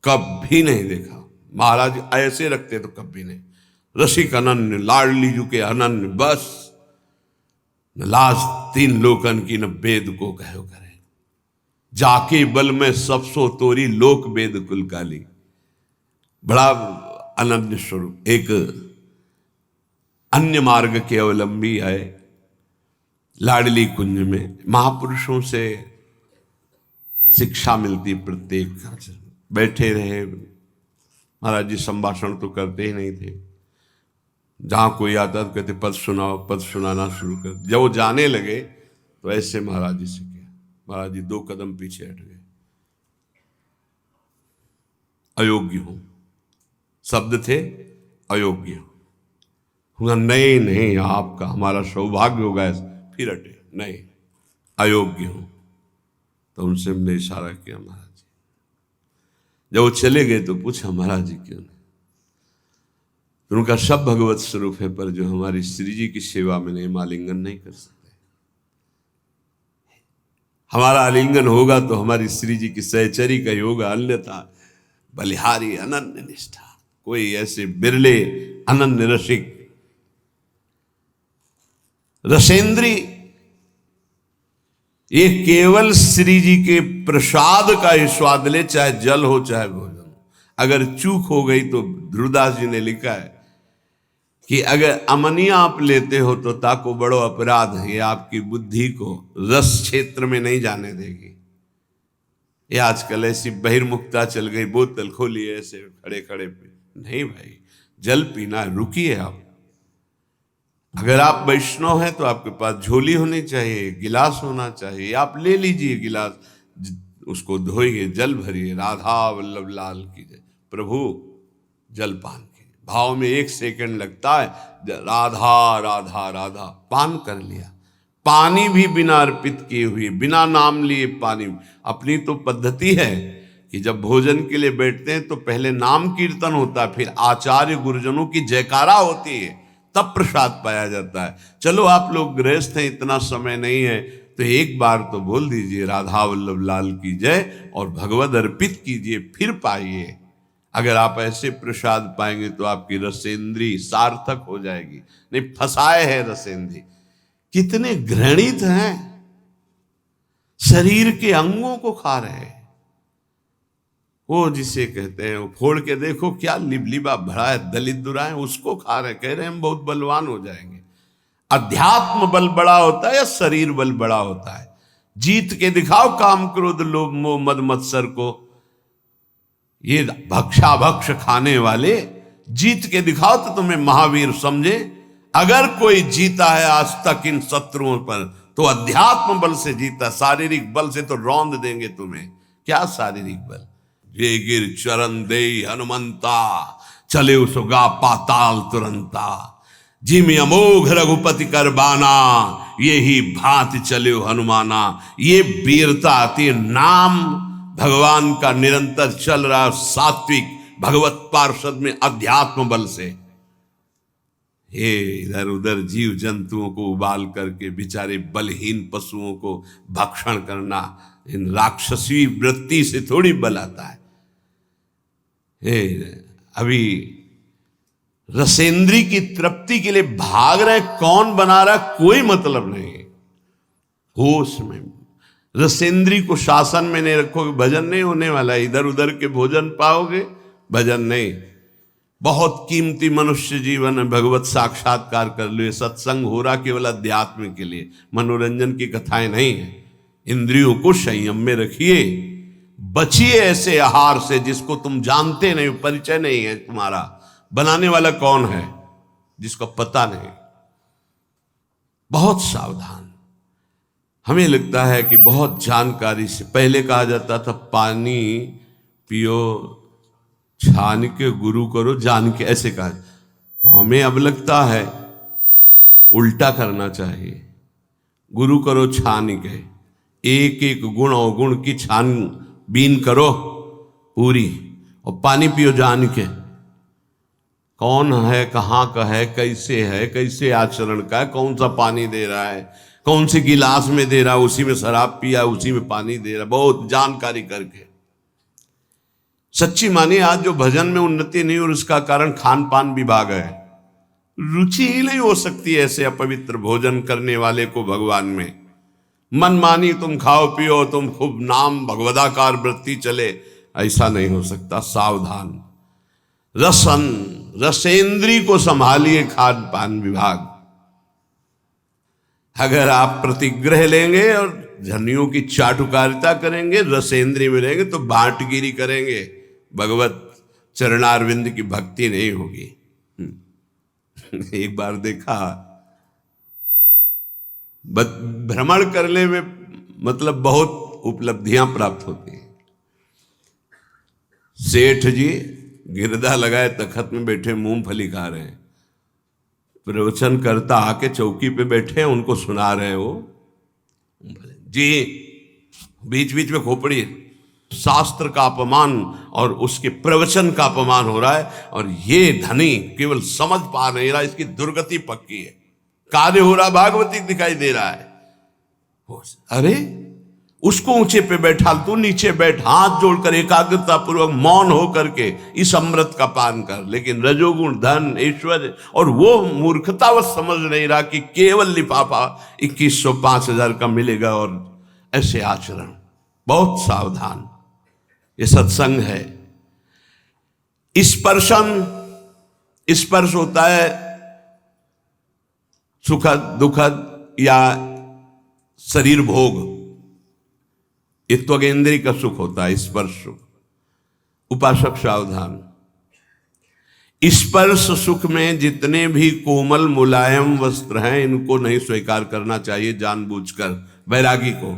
कभी नहीं देखा। महाराज ऐसे रखते तो कभी नहीं। रसिक अनन्य, लाडली जू के अनन्य, बस न लाज तीन लोकन की, न वेद को कहो करे। जाके बल में सब सो तोरी, लोक वेद कुल काली। बड़ा अनन्य स्वरूप। एक अन्य मार्ग के अवलंबी है, लाडली कुंज में महापुरुषों से शिक्षा मिलती। प्रत्येक बैठे रहे, महाराज जी संभाषण तो करते ही नहीं थे। जहां कोई आता तो कहते पद सुनाओ, पद सुनाना शुरू कर। जब वो जाने लगे तो ऐसे महाराज जी से किया। महाराज जी 2 कदम पीछे हट गए। अयोग्य हूं, शब्द थे अयोग्य हूं। नहीं नहीं, आपका हमारा सौभाग्य होगा। फिर हटे, नहीं अयोग्य हूं। तो उनसे हमने इशारा किया महाराज जी। जब वो चले गए तो पूछा महाराज जी क्यों नहीं? तो उनका सब भगवत स्वरूप है, पर जो हमारी श्री जी की सेवा में नहीं, आलिंगन नहीं कर सकते। हमारा आलिंगन होगा तो हमारी श्री जी की सहचरी का ही होगा, अन्यथा बलिहारी अनन्य निष्ठा। कोई ऐसे बिरले अनन्य रसिक रसेंद्री, ये केवल श्री जी के प्रसाद का ही स्वाद ले, चाहे जल हो चाहे भोजन। अगर चूक हो गई तो ध्रुवदास जी ने लिखा है कि अगर अमनिया आप लेते हो तो ताको बड़ो अपराध है। ये आपकी बुद्धि को रस क्षेत्र में नहीं जाने देगी। ये आजकल ऐसी बहिर्मुखता चल गई, बोतल खोली ऐसे खड़े खड़े पे। नहीं भाई, जल पीना, रुकिए आप। अगर आप वैष्णव हैं तो आपके पास झोली होनी चाहिए, गिलास होना चाहिए, आप ले लीजिए गिलास, उसको धोइए, जल भरिए, राधा वल्लभ लाल की जय, प्रभु जल पान कीजिए। भाव में 1 सेकंड लगता है, राधा राधा राधा, पान कर लिया। पानी भी बिना अर्पित किए हुए, बिना नाम लिए पानी। अपनी तो पद्धति है कि जब भोजन के लिए बैठते हैं तो पहले नाम कीर्तन होता है, फिर आचार्य गुरुजनों की जयकारा होती है, तब प्रसाद पाया जाता है। चलो आप लोग गृहस्थ हैं, इतना समय नहीं है, तो एक बार तो बोल दीजिए राधा वल्लभ लाल की जय और भगवद अर्पित कीजिए, फिर पाइए। अगर आप ऐसे प्रसाद पाएंगे तो आपकी रसेंद्री सार्थक हो जाएगी। नहीं, फंसाए है रसेंद्री। कितने घृणित हैं, शरीर के अंगों को खा रहे हैं। वो जिसे कहते हैं, वो फोड़ के देखो क्या लिबलिबा भरा है, दलित दुराए, उसको खा रहे, कह रहे हैं हम बहुत बलवान हो जाएंगे। अध्यात्म बल बड़ा होता है या शरीर बल बड़ा होता है? जीत के दिखाओ काम क्रोध लोभ मोह मद मत्सर को। ये भक्षा भक्ष खाने वाले जीत के दिखाओ तो तुम्हें महावीर समझे। अगर कोई जीता है आज तक इन शत्रुओं पर तो अध्यात्म बल से जीता, शारीरिक बल से तो रौंद देंगे तुम्हें। क्या शारीरिक बल? ये गिर चरण दे हनुमंता, चले उसगा पाताल तुरंता। जिम अमोघ रघुपति कर बाना, ये ही भांति चले हनुमाना। ये वीरता आती है नाम भगवान का निरंतर चल रहा सात्विक भगवत पार्षद में अध्यात्म बल से। ये इधर उधर जीव जंतुओं को उबाल करके बेचारे बलहीन पशुओं को भक्षण करना, इन राक्षसी वृत्ति से थोड़ी बल आता है। अभी रसेंद्री की तृप्ति के लिए भाग रहे, कौन बना रहा कोई मतलब नहीं। होश में रसेंद्री को शासन में नहीं रखोगे, भजन नहीं होने वाला। इधर उधर के भोजन पाओगे, भजन नहीं। बहुत कीमती मनुष्य जीवन है, भगवत साक्षात्कार कर लो। सत्संग हो रहा केवल अध्यात्म के लिए, मनोरंजन की कथाएं नहीं है। इंद्रियों को संयम में रखिए, बचिए ऐसे आहार से जिसको तुम जानते नहीं, परिचय नहीं है तुम्हारा। बनाने वाला कौन है जिसको पता नहीं। बहुत सावधान। हमें लगता है कि बहुत जानकारी से, पहले कहा जाता था पानी पियो छान के, गुरु करो जान के, ऐसे कहा। हमें अब लगता है उल्टा करना चाहिए। गुरु करो छान के, एक एक गुण और गुण की छानबीन करो पूरी, और पानी पियो जान के। कौन है, कहाँ का है, कैसे आचरण का है, कौन सा पानी दे रहा है, कौन से गिलास में दे रहा है, उसी में शराब पिया उसी में पानी दे रहा है, बहुत जानकारी करके। सच्ची मानिए आज जो भजन में उन्नति नहीं और उसका कारण खान पान विभाग है। रुचि ही नहीं हो सकती ऐसे अपवित्र भोजन करने वाले को भगवान में। मन मानी तुम खाओ पियो, तुम खूब नाम भगवदाकार वृत्ति चले, ऐसा नहीं हो सकता। सावधान। रसेंद्री को संभालिए खान पान विभाग। अगर आप प्रतिग्रह लेंगे और झनियों की चाटुकारिता करेंगे, रसेंद्री में रहेंगे तो बांटगिरी करेंगे, भगवत चरणारविंद की भक्ति नहीं होगी। एक बार देखा, भ्रमण करने में मतलब बहुत उपलब्धियां प्राप्त होती हैं। सेठ जी गिरदा लगाए तखत में बैठे मूंगफली खा रहे हैं, प्रवचन करता आके चौकी पे बैठे हैं, उनको सुना रहे हो जी, बीच बीच में खोपड़ी। शास्त्र का अपमान और उसके प्रवचन का अपमान हो रहा है, और ये धनी केवल समझ पा नहीं रहा, इसकी दुर्गति पक्की है। कार्य हो रहा भागवती दिखाई दे रहा है। अरे उसको ऊंचे पे बैठा, तू नीचे बैठ, हाथ जोड़कर एकाग्रता पूर्वक मौन हो करके इस अमृत का पान कर। लेकिन रजोगुण धन ऐश्वर्य और वो मूर्खतावश समझ नहीं रहा कि केवल लिफाफा 2100 5000 का मिलेगा और ऐसे आचरण। बहुत सावधान। ये सत्संग है। स्पर्श होता है सुखद दुखद या शरीर भोग, ये त्वगेंद्री का सुख होता है, स्पर्श सुख। उपासक सावधान। स्पर्श सुख में जितने भी कोमल मुलायम वस्त्र हैं इनको नहीं स्वीकार करना चाहिए जानबूझकर वैरागी को,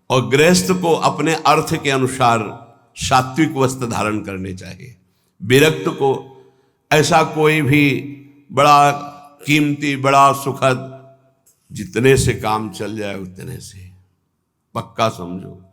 और गृहस्थ को अपने अर्थ के अनुसार सात्विक वस्त्र धारण करने चाहिए। विरक्त को ऐसा कोई भी बड़ा कीमती बड़ा सुखद जितने से काम चल जाए उतने से पक्का समझो।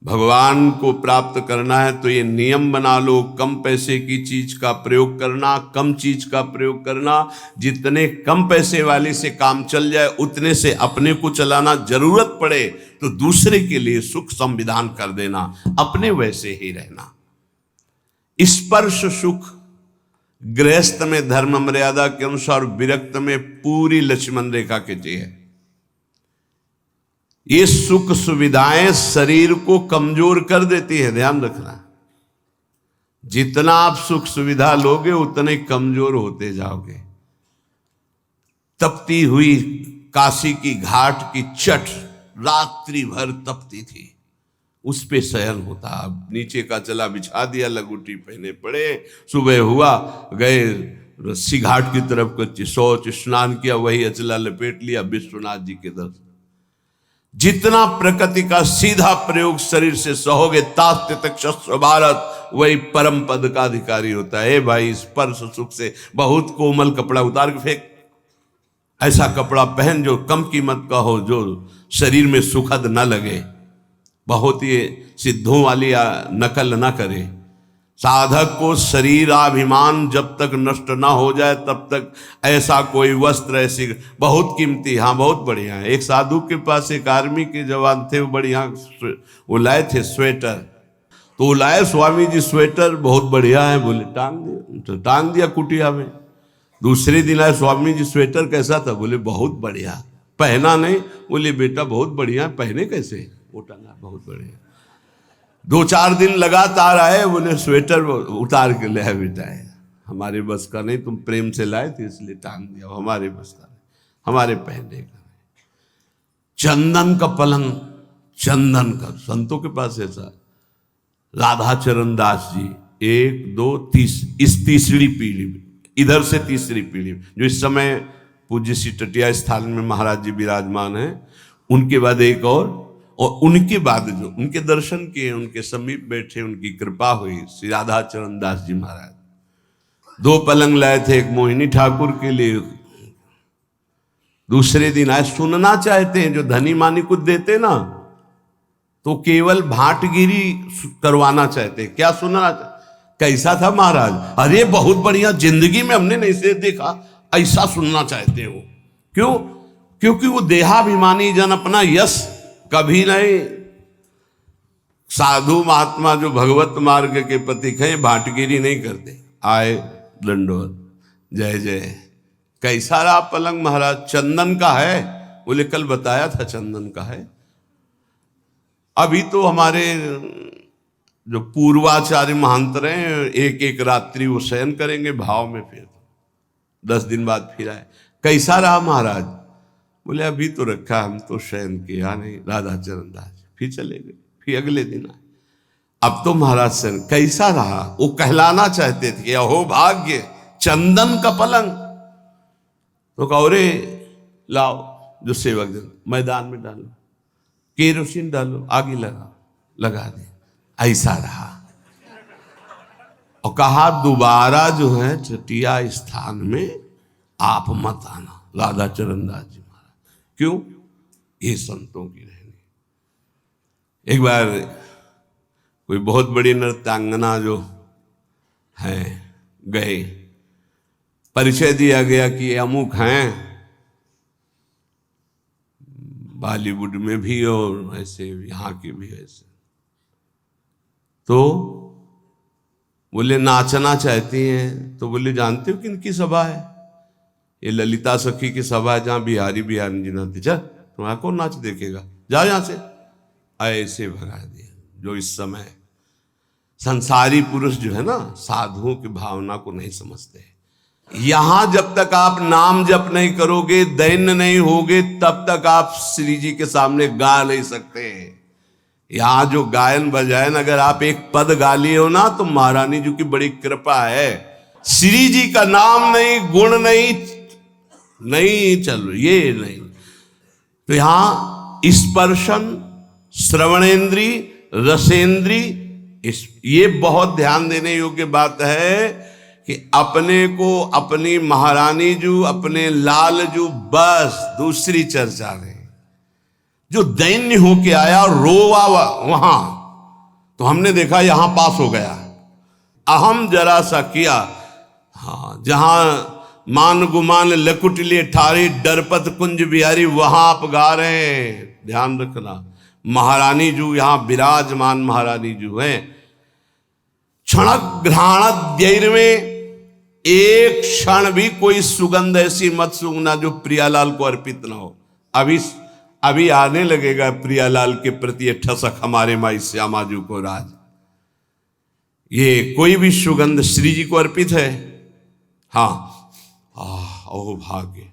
भगवान को प्राप्त करना है तो ये नियम बना लो, कम पैसे की चीज का प्रयोग करना, कम चीज का प्रयोग करना, जितने कम पैसे वाले से काम चल जाए उतने से अपने को चलाना, जरूरत पड़े तो दूसरे के लिए सुख संविधान कर देना, अपने वैसे ही रहना। स्पर्श सुख गृहस्थ में धर्म मर्यादा के अनुसार, विरक्त में पूरी लक्ष्मण रेखा के चाहिए। ये सुख सुविधाएं शरीर को कमजोर कर देती है, ध्यान रखना। जितना आप सुख सुविधा लोगे उतने कमजोर होते जाओगे। तपती हुई काशी की घाट की चट रात्रि भर तपती थी, उस पे शयन होता। अब नीचे का चला बिछा दिया, लगुटी पहने पड़े, सुबह हुआ गए रस्सी घाट की तरफ, कुछ शौच स्नान किया, वही अचला लपेट लिया, विश्वनाथ जी के दर्शन। जितना प्रकृति का सीधा प्रयोग शरीर से सहोगे, तास्ते तक शस्त्र भारत, वही परम पद का अधिकारी होता है। भाई स्पर्श सुख से बहुत कोमल कपड़ा उतार के फेंक, ऐसा कपड़ा पहन जो कम कीमत का हो, जो शरीर में सुखद न लगे, बहुत ही सिद्धों वाली नकल न करे। साधक को शरीराभिमान जब तक नष्ट ना हो जाए तब तक ऐसा कोई वस्त्र, ऐसी बहुत कीमती, हाँ बहुत बढ़िया है। एक साधु के पास एक आर्मी के जवान थे, वो बढ़िया वो लाए थे स्वेटर, तो वो लाए स्वामी जी स्वेटर बहुत बढ़िया है, बोले टांग दिया, तो टांग दिया कुटिया में। दूसरे दिन आए, स्वामी जी स्वेटर कैसा था? बोले बहुत बढ़िया। पहना नहीं? बोले बेटा बहुत बढ़िया, पहने कैसे? वो टंगा बहुत बढ़िया। 2-4 दिन लगातार आए, बोले स्वेटर उतार के ले बेटा, है हमारे बस का नहीं, तुम प्रेम से लाए थे इसलिए टांग दिया, हमारे बस का नहीं, हमारे पहनने का नहीं। चंदन का पलंग, चंदन का, संतों के पास ऐसा। राधा चरण दास जी 1 2 3 इस तीसरी पीढ़ी में, इधर से तीसरी पीढ़ी में, जो इस समय पूज्य श्री टटिया स्थान में महाराज जी विराजमान हैं, उनके बाद एक और उनके बाद जो उनके दर्शन किए, उनके समीप बैठे, उनकी कृपा हुई, श्री राधा चरण दास जी महाराज 2 पलंग लाए थे, एक मोहिनी ठाकुर के लिए। दूसरे दिन आए, सुनना चाहते हैं, जो धनी मानी कुछ देते ना तो केवल भाटगिरी करवाना चाहते। क्या सुनना? कैसा था महाराज? अरे बहुत बढ़िया, जिंदगी में हमने नहीं से देखा, ऐसा सुनना चाहते हो। क्यों? क्योंकि वो देहाभिमानी जन अपना यश कभी नहीं। साधु महात्मा जो भगवत मार्ग के पथिक हैं भाटगिरी नहीं करते। आए दंडोत, जय जय। कैसा रहा पलंग महाराज? चंदन का है। बोले कल बताया था चंदन का है। अभी तो हमारे जो पूर्वाचार्य महांतर हैं, एक एक रात्रि वो शयन करेंगे भाव में, फिर 10 दिन बाद फिर आए। कैसा रहा महाराज? बोले अभी तो रखा, हम तो शयन किया नहीं। राधा चरण दास फिर चले गए, फिर अगले दिन आए। अब तो महाराज शयन कैसा रहा? वो कहलाना चाहते थे, अहो भाग्य, चंदन का पलंग। तो कौरे लाओ, जो सेवक जन मैदान में डालो, केरोसिन डालो, आगे लगा दे। ऐसा रहा। और कहा दोबारा जो है टटिया स्थान में आप मत आना। राधा चरण दास जी महाराज। क्यों? ये संतों की रहनी। एक बार कोई बहुत बड़ी नृत्यांगना जो है गए, परिचय दिया गया कि ये अमुक हैं, बॉलीवुड में भी और ऐसे यहाँ के भी ऐसे। तो बोले नाचना चाहती हैं। तो बोले जानते हो किनकी सभा है? ये ललिता सखी की सभा है, जहाँ बिहारी जी नाचते। चल तुम्हारा कौन नाच देखेगा, जाओ यहाँ से। ऐसे भगा दिया। जो इस समय संसारी पुरुष जो है ना, साधुओं की भावना को नहीं समझते। यहां जब तक आप नाम जप नहीं करोगे, दैन्य नहीं होगे, तब तक आप श्री जी के सामने गा नहीं सकते। यहां जो गायन बजायन, अगर आप एक पद गा लिए हो ना, तो महारानी जी की बड़ी कृपा है। श्री जी का नाम नहीं, गुण नहीं, नहीं चल, ये नहीं। तो यहां स्पर्शन, श्रवणेन्द्री, रसेंद्री, ये बहुत ध्यान देने योग्य बात है कि अपने को अपनी महारानी जू, अपने लाल जू, बस दूसरी चर्चा नहीं। जो दैन्य होके आया रोवा वहां, तो हमने देखा यहां पास हो गया, अहम जरा सा किया। हाँ, जहां मान गुमान लकुटले ठारी डरपत कुंज बिहारी, वहां आप गा रहे हैं, ध्यान रखना। महारानी जू यहां विराजमान महारानी जू है। क्षण घ्राण में एक क्षण भी कोई सुगंध ऐसी मत सूंघना जो प्रियालाल को अर्पित ना हो। अभी आने लगेगा प्रियालाल के प्रति ठसक हमारे माई श्यामा जू को राज। ये कोई भी सुगंध श्री जी को अर्पित है। हाँ, ओ भाग्य,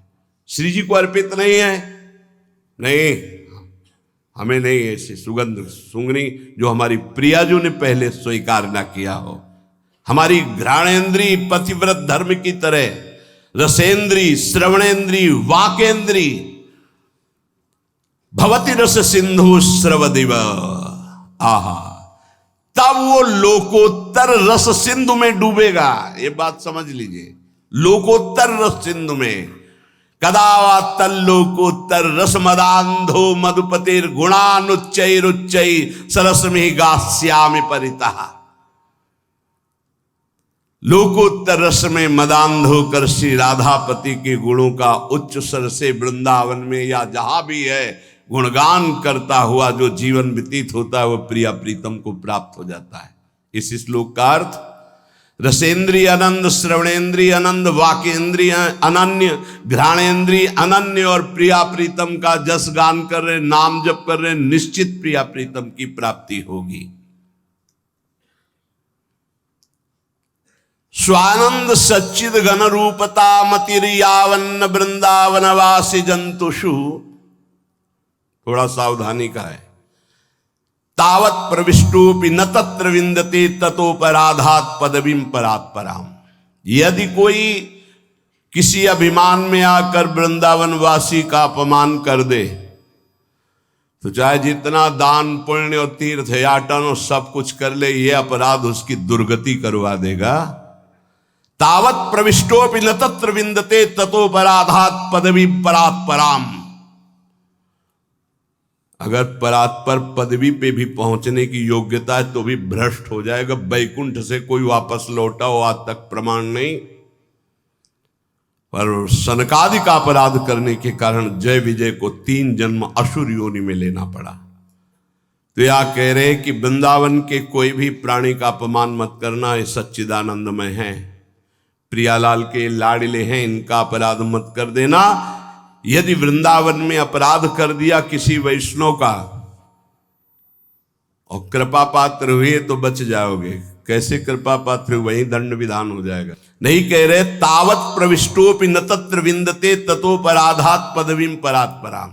श्री जी को अर्पित नहीं है, नहीं, हमें नहीं ऐसी सुगंध सूंघनी जो हमारी प्रियाजू ने पहले स्वीकार ना किया हो। हमारी घ्राणेन्द्री पतिव्रत धर्म की तरह, रसेंद्री, श्रवणेन्द्री, वाकेंद्री, भवती रस सिंधु स्रवदिव, आहा, तब वो लोकोत्तर रस सिंधु में डूबेगा। ये बात समझ लीजिए, लोकोत्तर रस सिंधु में। कदावा तल्लोकोत्तर रस मदांधो मधुपतिर गुणानुच्चैरुच्चै सरसमि गास्यामि परितः। लोकोत्तर रस में मदांधो कर श्री राधापति के गुणों का उच्च स्वर से वृंदावन में या जहां भी है गुणगान करता हुआ जो जीवन व्यतीत होता है वो प्रिया प्रीतम को प्राप्त हो जाता है। इस श्लोक का अर्थ, रसेंद्रिय अनंत, श्रवणेन्द्रिय अनंत, वाकेंद्रिय अनन्य, घ्राणेन्द्रिय अनन्य और प्रिया प्रीतम का जस गान कर रहे, नाम जप कर रहे, निश्चित प्रिया प्रीतम की प्राप्ति होगी। स्वानंद सच्चिद घन रूपता मतिरियावन्न वृंदावनवासी जंतुषु, थोड़ा सावधानी का है। तावत प्रविष्टोपि न तत्र विंदते ततोपराधात पदवीं परात्पराम। यदि कोई किसी अभिमान में आकर वृंदावनवासी का अपमान कर दे तो चाहे जितना दान पुण्य और तीर्थ याटन और सब कुछ कर ले, ये अपराध उसकी दुर्गति करवा देगा। तावत प्रविष्टोपि न तत्र विंदते ततोपराधात पदवीं परात्पराम। अगर परात्पर पदवी पे भी पहुंचने की योग्यता है तो भी भ्रष्ट हो जाएगा। बैकुंठ से कोई वापस लौटा हो आज तक प्रमाण नहीं, पर सनकादि का अपराध करने के कारण जय विजय को 3 जन्म असुर योनि में लेना पड़ा। तो यह कह रहे कि वृंदावन के कोई भी प्राणी का अपमान मत करना, ये सच्चिदानंदमय है, प्रियालाल के लाडले हैं, इनका अपराध मत कर देना। यदि वृंदावन में अपराध कर दिया किसी वैष्णव का और कृपा पात्र हुए तो बच जाओगे। कैसे कृपा पात्र, वही दंड विधान हो जाएगा। नहीं कह रहे तावत प्रविष्टोपि न तत्र विंदते ततोपराधात पदवीं परात्पराम।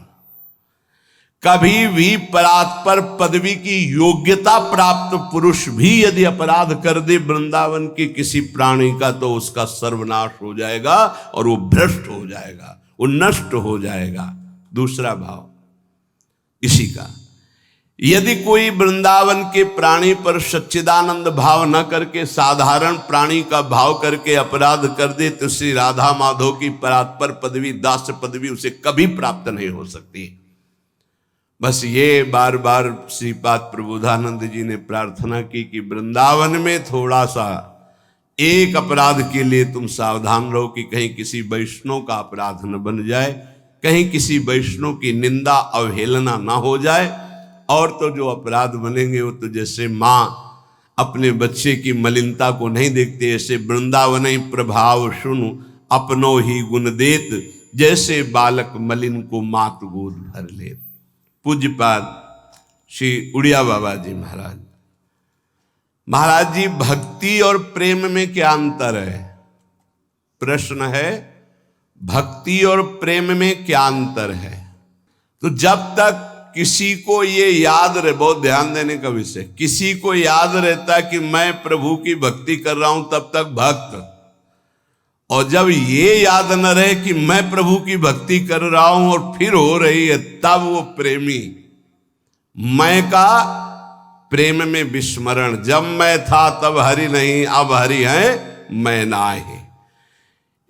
कभी भी परात्पर पदवी की योग्यता प्राप्त पुरुष भी यदि अपराध कर दे वृंदावन के किसी प्राणी का, तो उसका सर्वनाश हो जाएगा और वो भ्रष्ट हो जाएगा, वो नष्ट हो जाएगा। दूसरा भाव इसी का, यदि कोई वृंदावन के प्राणी पर सच्चिदानंद भाव न करके साधारण प्राणी का भाव करके अपराध कर दे तो श्री राधा माधव की परात्पर पदवी, दास पदवी उसे कभी प्राप्त नहीं हो सकती। बस ये बार बार श्रीपाद प्रबोधानंद जी ने प्रार्थना की कि वृंदावन में थोड़ा सा एक अपराध के लिए तुम सावधान रहो कि कहीं किसी वैष्णव का अपराध न बन जाए, कहीं किसी वैष्णव की निंदा अवहेलना ना हो जाए। और तो जो अपराध बनेंगे वो तो जैसे माँ अपने बच्चे की मलिनता को नहीं देखते, ऐसे वृंदावन ही प्रभाव सुनु अपनो ही गुण देत, जैसे बालक मलिन को मात गोद भर ले। पूज्यपाद श्री उड़िया बाबा जी महाराज, महाराज जी भक्ति और प्रेम में क्या अंतर है? प्रश्न है, भक्ति और प्रेम में क्या अंतर है? तो जब तक किसी को ये याद रहे, बहुत ध्यान देने का विषय, किसी को याद रहता कि मैं प्रभु की भक्ति कर रहा हूं तब तक भक्त, और जब ये याद न रहे कि मैं प्रभु की भक्ति कर रहा हूं और फिर हो रही है, तब वो प्रेमी मैं का प्रेम में विस्मरण, जब मैं था तब हरि नहीं, अब हरि है मैं नाहि।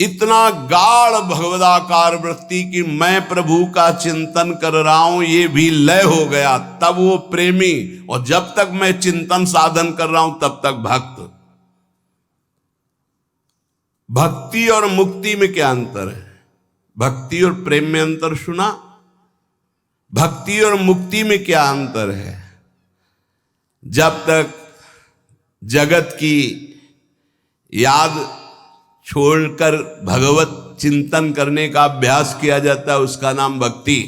इतना गाढ़ भगवदाकार वृत्ति कि मैं प्रभु का चिंतन कर रहा हूं, ये भी लय हो गया, तब वो प्रेमी। और जब तक मैं चिंतन साधन कर रहा हूं तब तक भक्त। भक्ति और मुक्ति में क्या अंतर है? भक्ति और प्रेम में अंतर सुना? भक्ति और मुक्ति में क्या अंतर है? जब तक जगत की याद छोड़कर भगवत चिंतन करने का अभ्यास किया जाता है, उसका नाम भक्ति।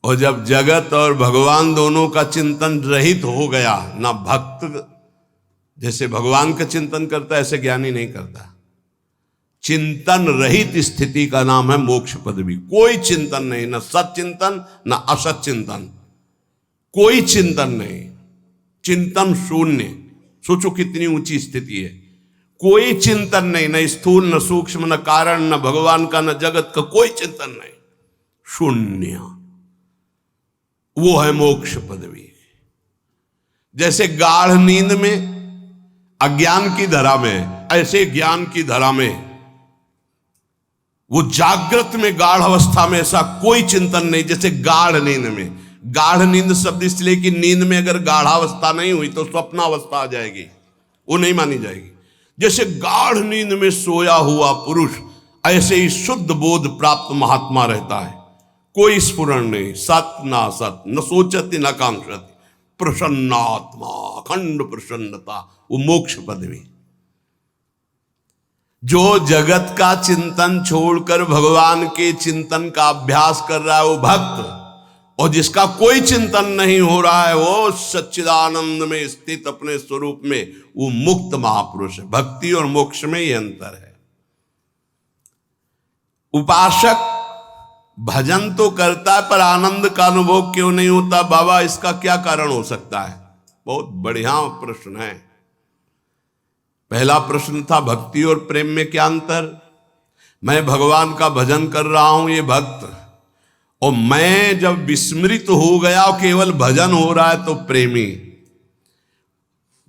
और जब जगत और भगवान दोनों का चिंतन रहित हो गया, ना भक्त जैसे भगवान का चिंतन करता है ऐसे ज्ञानी नहीं करता, चिंतन रहित स्थिति का नाम है मोक्ष पदवी। कोई चिंतन नहीं, ना सत चिंतन ना असत चिंतन, कोई चिंतन नहीं, चिंतन शून्य। सोचो कितनी ऊंची स्थिति है। कोई चिंतन नहीं, न स्थूल न सूक्ष्म, न कारण, न भगवान का, न जगत का, कोई चिंतन नहीं, शून्य। वो है मोक्ष पदवी। जैसे गाढ़ नींद में अज्ञान की धरा में, ऐसे ज्ञान की धरा में, वो जागृत में गाढ़ अवस्था में ऐसा कोई चिंतन नहीं जैसे गाढ़ नींद में। गाढ़ नींद शब्द इसलिए कि नींद में अगर गाढ़ावस्था नहीं हुई तो स्वप्नावस्था आ जाएगी, वो नहीं मानी जाएगी। जैसे गाढ़ नींद में सोया हुआ पुरुष, ऐसे ही शुद्ध बोध प्राप्त महात्मा रहता है। कोई स्फुरण नहीं, सत ना सत, न सोचती न कांक्षति, प्रसन्नात्मा, अखंड प्रसन्नता, वो मोक्ष पदवी। जो जगत का चिंतन छोड़कर भगवान के चिंतन का अभ्यास कर रहा है वो भक्त, और जिसका कोई चिंतन नहीं हो रहा है वो सच्चिदानंद में स्थित अपने स्वरूप में, वो मुक्त महापुरुष है। भक्ति और मोक्ष में ये अंतर है। उपासक भजन तो करता है पर आनंद का अनुभव क्यों नहीं होता? बाबा इसका क्या कारण हो सकता है? बहुत बढ़िया प्रश्न है। पहला प्रश्न था भक्ति और प्रेम में क्या अंतर। मैं भगवान का भजन कर रहा हूं, ये भक्त, और मैं जब विस्मृत हो गया केवल भजन हो रहा है तो प्रेमी।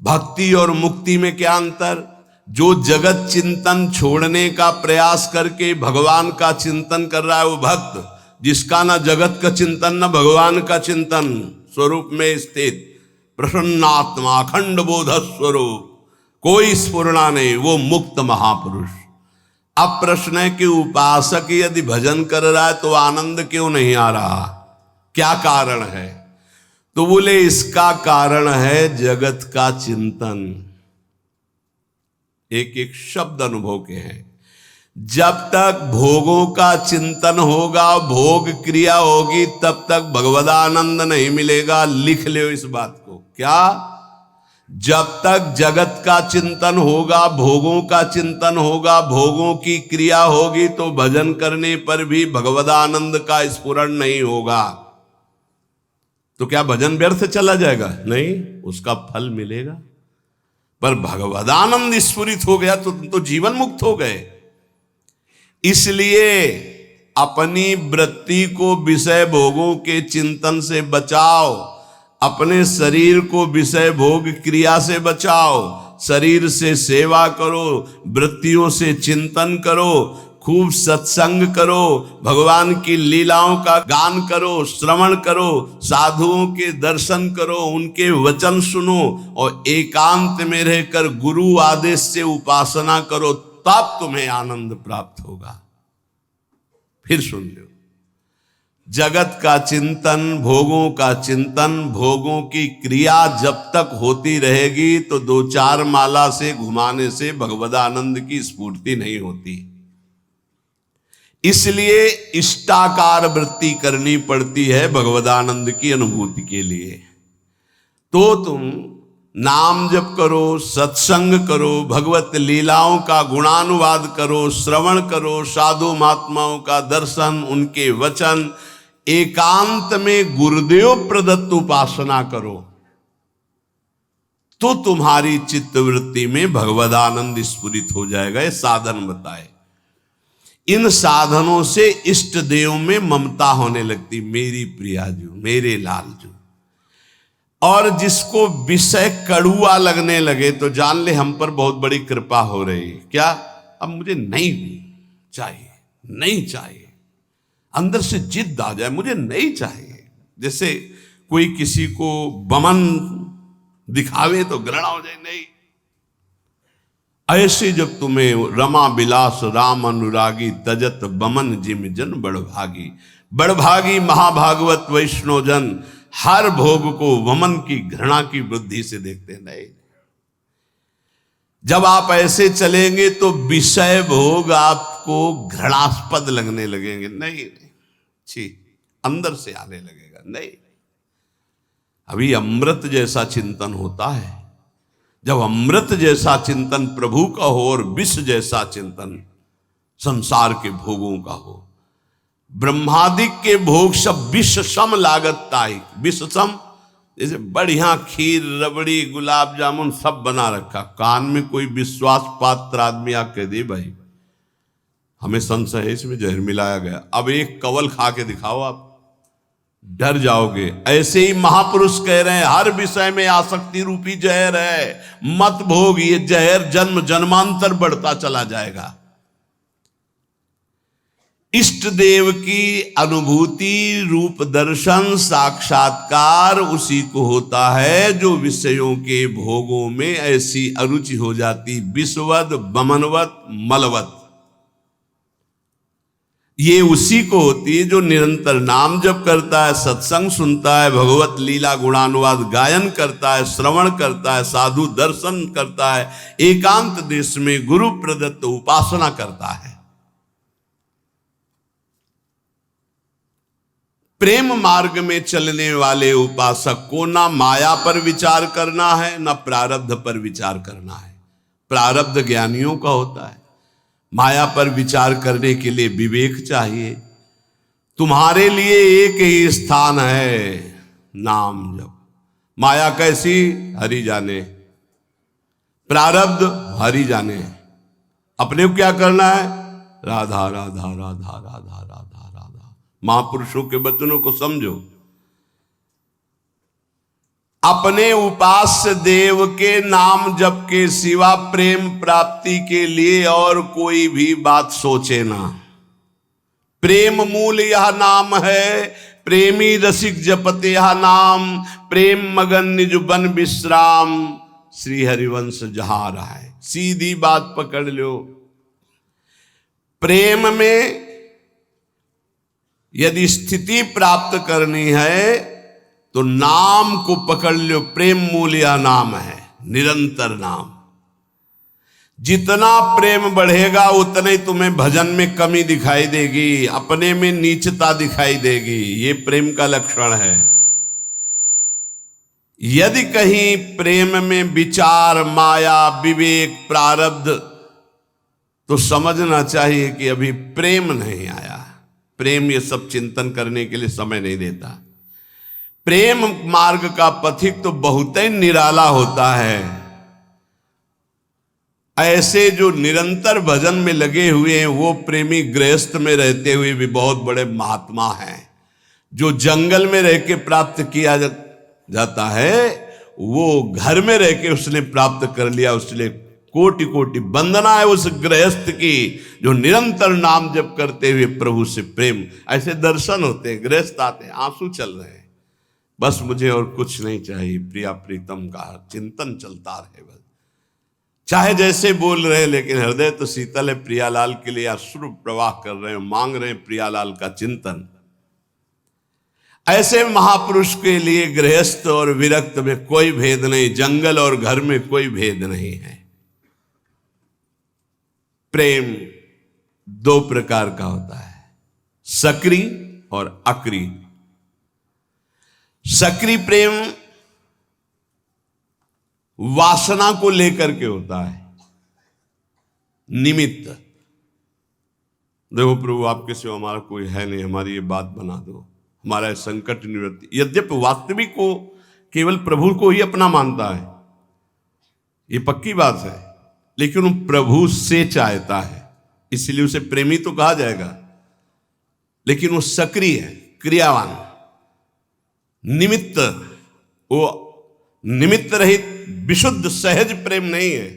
भक्ति और मुक्ति में क्या अंतर? जो जगत चिंतन छोड़ने का प्रयास करके भगवान का चिंतन कर रहा है वो भक्त, जिसका ना जगत का चिंतन ना भगवान का चिंतन, स्वरूप में स्थित प्रसन्नात्मा, अखंड बोध स्वरूप, कोई स्फुरणा नहीं, वो मुक्त महापुरुष। अब प्रश्न है कि उपासक यदि भजन कर रहा है तो आनंद क्यों नहीं आ रहा? क्या कारण है? तो बोले इसका कारण है जगत का चिंतन। एक एक शब्द अनुभव के हैं। जब तक भोगों का चिंतन होगा, भोग क्रिया होगी, तब तक भगवदानंद नहीं मिलेगा। लिख लो इस बात को। क्या? जब तक जगत का चिंतन होगा, भोगों का चिंतन होगा, भोगों की क्रिया होगी, तो भजन करने पर भी भगवदानंद का स्फुरण नहीं होगा। तो क्या भजन व्यर्थ चला जाएगा? नहीं, उसका फल मिलेगा। पर भगवदानंद स्फुरित हो गया तो जीवन मुक्त हो गए। इसलिए अपनी वृत्ति को विषय भोगों के चिंतन से बचाओ, अपने शरीर को विषय भोग क्रिया से बचाओ, शरीर से सेवा करो, वृत्तियों से चिंतन करो, खूब सत्संग करो, भगवान की लीलाओं का गान करो, श्रवण करो, साधुओं के दर्शन करो, उनके वचन सुनो, और एकांत में रहकर गुरु आदेश से उपासना करो, तब तुम्हें आनंद प्राप्त होगा। फिर सुन लो, जगत का चिंतन, भोगों का चिंतन, भोगों की क्रिया जब तक होती रहेगी तो 2-4 माला से घुमाने से भगवदानंद की स्फूर्ति नहीं होती। इसलिए इष्टाकार वृत्ति करनी पड़ती है भगवदानंद की अनुभूति के लिए। तो तुम नाम जप करो, सत्संग करो, भगवत लीलाओं का गुणानुवाद करो, श्रवण करो, साधु महात्माओं का दर्शन, उनके वचन, एकांत में गुरुदेव प्रदत्त उपासना करो, तो तुम्हारी चित्तवृत्ति में भगवदानंद स्फुरित हो जाएगा। ये साधन बताए। इन साधनों से इष्ट देव में ममता होने लगती, मेरी प्रियाजू, मेरे लालजू। और जिसको विषय कड़ुआ लगने लगे तो जान ले हम पर बहुत बड़ी कृपा हो रही। क्या? अब मुझे नहीं चाहिए, नहीं चाहिए, अंदर से जिद आ जाए, मुझे नहीं चाहिए। जैसे कोई किसी को बमन दिखावे तो घृणा हो जाए, नहीं। ऐसे जब तुम्हें रमा बिलास राम अनुरागी तजत बमन जिम जन बड़भागी। बड़भागी महाभागवत वैष्णव जन हर भोग को वमन की घृणा की वृद्धि से देखते नहीं। जब आप ऐसे चलेंगे तो विषय भोग आपको घृणास्पद लगने लगेंगे। नहीं, छी, अंदर से आने लगेगा। नहीं, अभी अमृत जैसा चिंतन होता है। जब अमृत जैसा चिंतन प्रभु का हो और विष जैसा चिंतन संसार के भोगों का हो। ब्रह्मादिक के भोग सब विष सम लागत ताई। विष सम, जैसे बढ़िया खीर, रबड़ी, गुलाब जामुन सब बना रखा, कान में कोई विश्वास पात्र आदमी आके दे, भाई हमें संशय है इसमें जहर मिलाया गया, अब एक कवल खा के दिखाओ, आप डर जाओगे। ऐसे ही महापुरुष कह रहे हैं हर विषय में आसक्ति रूपी जहर है, मत भोग। ये जहर जन्म जन्मांतर बढ़ता चला जाएगा। इष्ट देव की अनुभूति रूप दर्शन साक्षात्कार उसी को होता है जो विषयों के भोगों में ऐसी अरुचि हो जाती, विषवद बमनवत मलवत। ये उसी को होती है जो निरंतर नाम जप करता है, सत्संग सुनता है, भगवत लीला गुणानुवाद गायन करता है, श्रवण करता है, साधु दर्शन करता है, एकांत देश में गुरु प्रदत्त उपासना करता है। प्रेम मार्ग में चलने वाले उपासक को ना माया पर विचार करना है, ना प्रारब्ध पर विचार करना है। प्रारब्ध ज्ञानियों का होता है, माया पर विचार करने के लिए विवेक चाहिए। तुम्हारे लिए एक ही स्थान है, नाम जप। माया कैसी? हरि जाने, प्रारब्ध हरि जाने। अपने को क्या करना है? राधा राधा राधा राधा राधा राधा। महापुरुषों के वचनों को समझो। अपने उपास्य देव के नाम जप के सिवा प्रेम प्राप्ति के लिए और कोई भी बात सोचे ना। प्रेम मूल यह नाम है, प्रेमी रसिक जपते यह नाम, प्रेम मगन निज बन विश्राम, श्री हरिवंश जहां रहा है। सीधी बात पकड़ लो। प्रेम में यदि स्थिति प्राप्त करनी है तो नाम को पकड़ लो। प्रेम मूल यह नाम है, निरंतर नाम। जितना प्रेम बढ़ेगा उतने ही तुम्हें भजन में कमी दिखाई देगी, अपने में नीचता दिखाई देगी। ये प्रेम का लक्षण है। यदि कहीं प्रेम में विचार, माया, विवेक, प्रारब्ध, तो समझना चाहिए कि अभी प्रेम नहीं आया। प्रेम ये सब चिंतन करने के लिए समय नहीं देता। प्रेम मार्ग का पथिक तो बहुत ही निराला होता है। ऐसे जो निरंतर भजन में लगे हुए हैं वो प्रेमी गृहस्थ में रहते हुए भी बहुत बड़े महात्मा हैं। जो जंगल में रह के प्राप्त किया जाता है वो घर में रह के उसने प्राप्त कर लिया। उसने कोटि कोटि वंदना है उस गृहस्थ की जो निरंतर नाम जप करते हुए प्रभु से प्रेम। ऐसे दर्शन होते हैं, गृहस्थ आते हैं, आंसू चल रहे हैं, बस मुझे और कुछ नहीं चाहिए, प्रिया प्रीतम का चिंतन चलता रहे। बस चाहे जैसे बोल रहे हैं लेकिन हृदय तो शीतल है। प्रियालाल के लिए अश्रु प्रवाह कर रहे हैं, मांग रहे हैं प्रियालाल का चिंतन। ऐसे महापुरुष के लिए गृहस्थ और विरक्त में कोई भेद नहीं, जंगल और घर में कोई भेद नहीं है। प्रेम दो प्रकार का होता है, सक्रिय और अक्रिय। सक्रिय प्रेम वासना को लेकर के होता है, निमित्त। देखो प्रभु आपके सिवा हमारा कोई है नहीं, हमारी ये बात बना दो, हमारा संकट निवृत्ति। यद्यपि वास्तविक को केवल प्रभु को ही अपना मानता है, ये पक्की बात है, लेकिन वो प्रभु से चाहता है, इसलिए उसे प्रेमी तो कहा जाएगा, लेकिन वो सक्रिय है, क्रियावान, निमित्त, वो निमित्त रहित विशुद्ध सहज प्रेम नहीं है,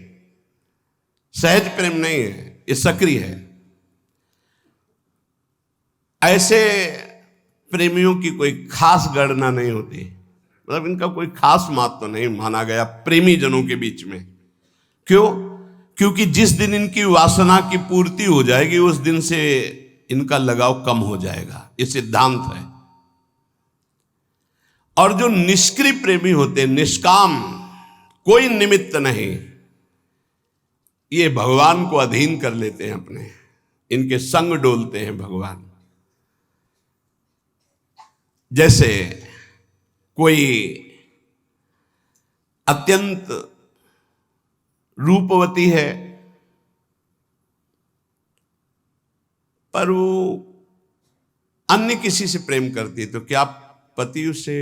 सहज प्रेम नहीं है, ये सक्रिय है। ऐसे प्रेमियों की कोई खास गणना नहीं होती, मतलब इनका कोई खास महत्व तो नहीं माना गया प्रेमी जनों के बीच में। क्यों? क्योंकि जिस दिन इनकी वासना की पूर्ति हो जाएगी उस दिन से इनका लगाव कम हो जाएगा, ये सिद्धांत है। और जो निष्क्रिय प्रेमी होते हैं, निष्काम, कोई निमित्त नहीं, ये भगवान को अधीन कर लेते हैं अपने, इनके संग डोलते हैं भगवान। जैसे कोई अत्यंत रूपवती है पर वो अन्य किसी से प्रेम करती है, तो क्या पति उसे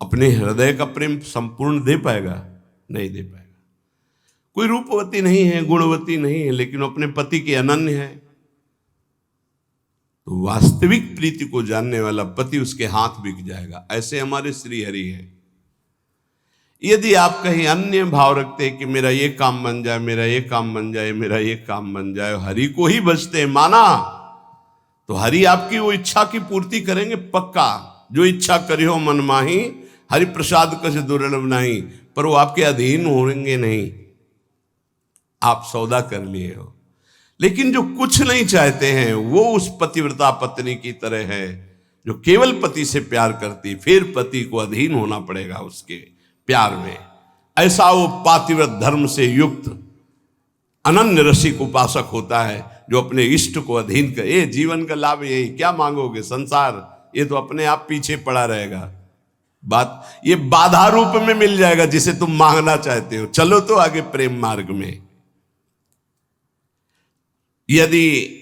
अपने हृदय का प्रेम संपूर्ण दे पाएगा? नहीं दे पाएगा। कोई रूपवती नहीं है, गुणवती नहीं है, लेकिन अपने पति के अनन्य है, तो वास्तविक प्रीति को जानने वाला पति उसके हाथ बिक जाएगा। ऐसे हमारे श्री हरि है। यदि आप कहीं अन्य भाव रखते हैं कि मेरा ये काम बन जाए, मेरा ये काम बन जाए, मेरा ये काम बन जाए, हरि को ही बचते हैं माना, तो हरि आपकी वो इच्छा की पूर्ति करेंगे पक्का। जो इच्छा करियो मन माही, हरि प्रसाद कछ दुर्लभ नहीं, पर वो आपके अधीन होंगे नहीं, आप सौदा कर लिए हो। लेकिन जो कुछ नहीं चाहते हैं वो उस पतिव्रता पत्नी की तरह है जो केवल पति से प्यार करती, फिर पति को अधीन होना पड़ेगा उसके प्यार में। ऐसा वो पातिव्रत धर्म से युक्त अनन्य रसिक उपासक होता है जो अपने इष्ट को अधीन कर। ये जीवन का लाभ यही, क्या मांगोगे? संसार ये तो अपने आप पीछे पड़ा रहेगा। बात ये बाधा रूप में मिल जाएगा जिसे तुम मांगना चाहते हो। चलो तो आगे प्रेम मार्ग में। यदि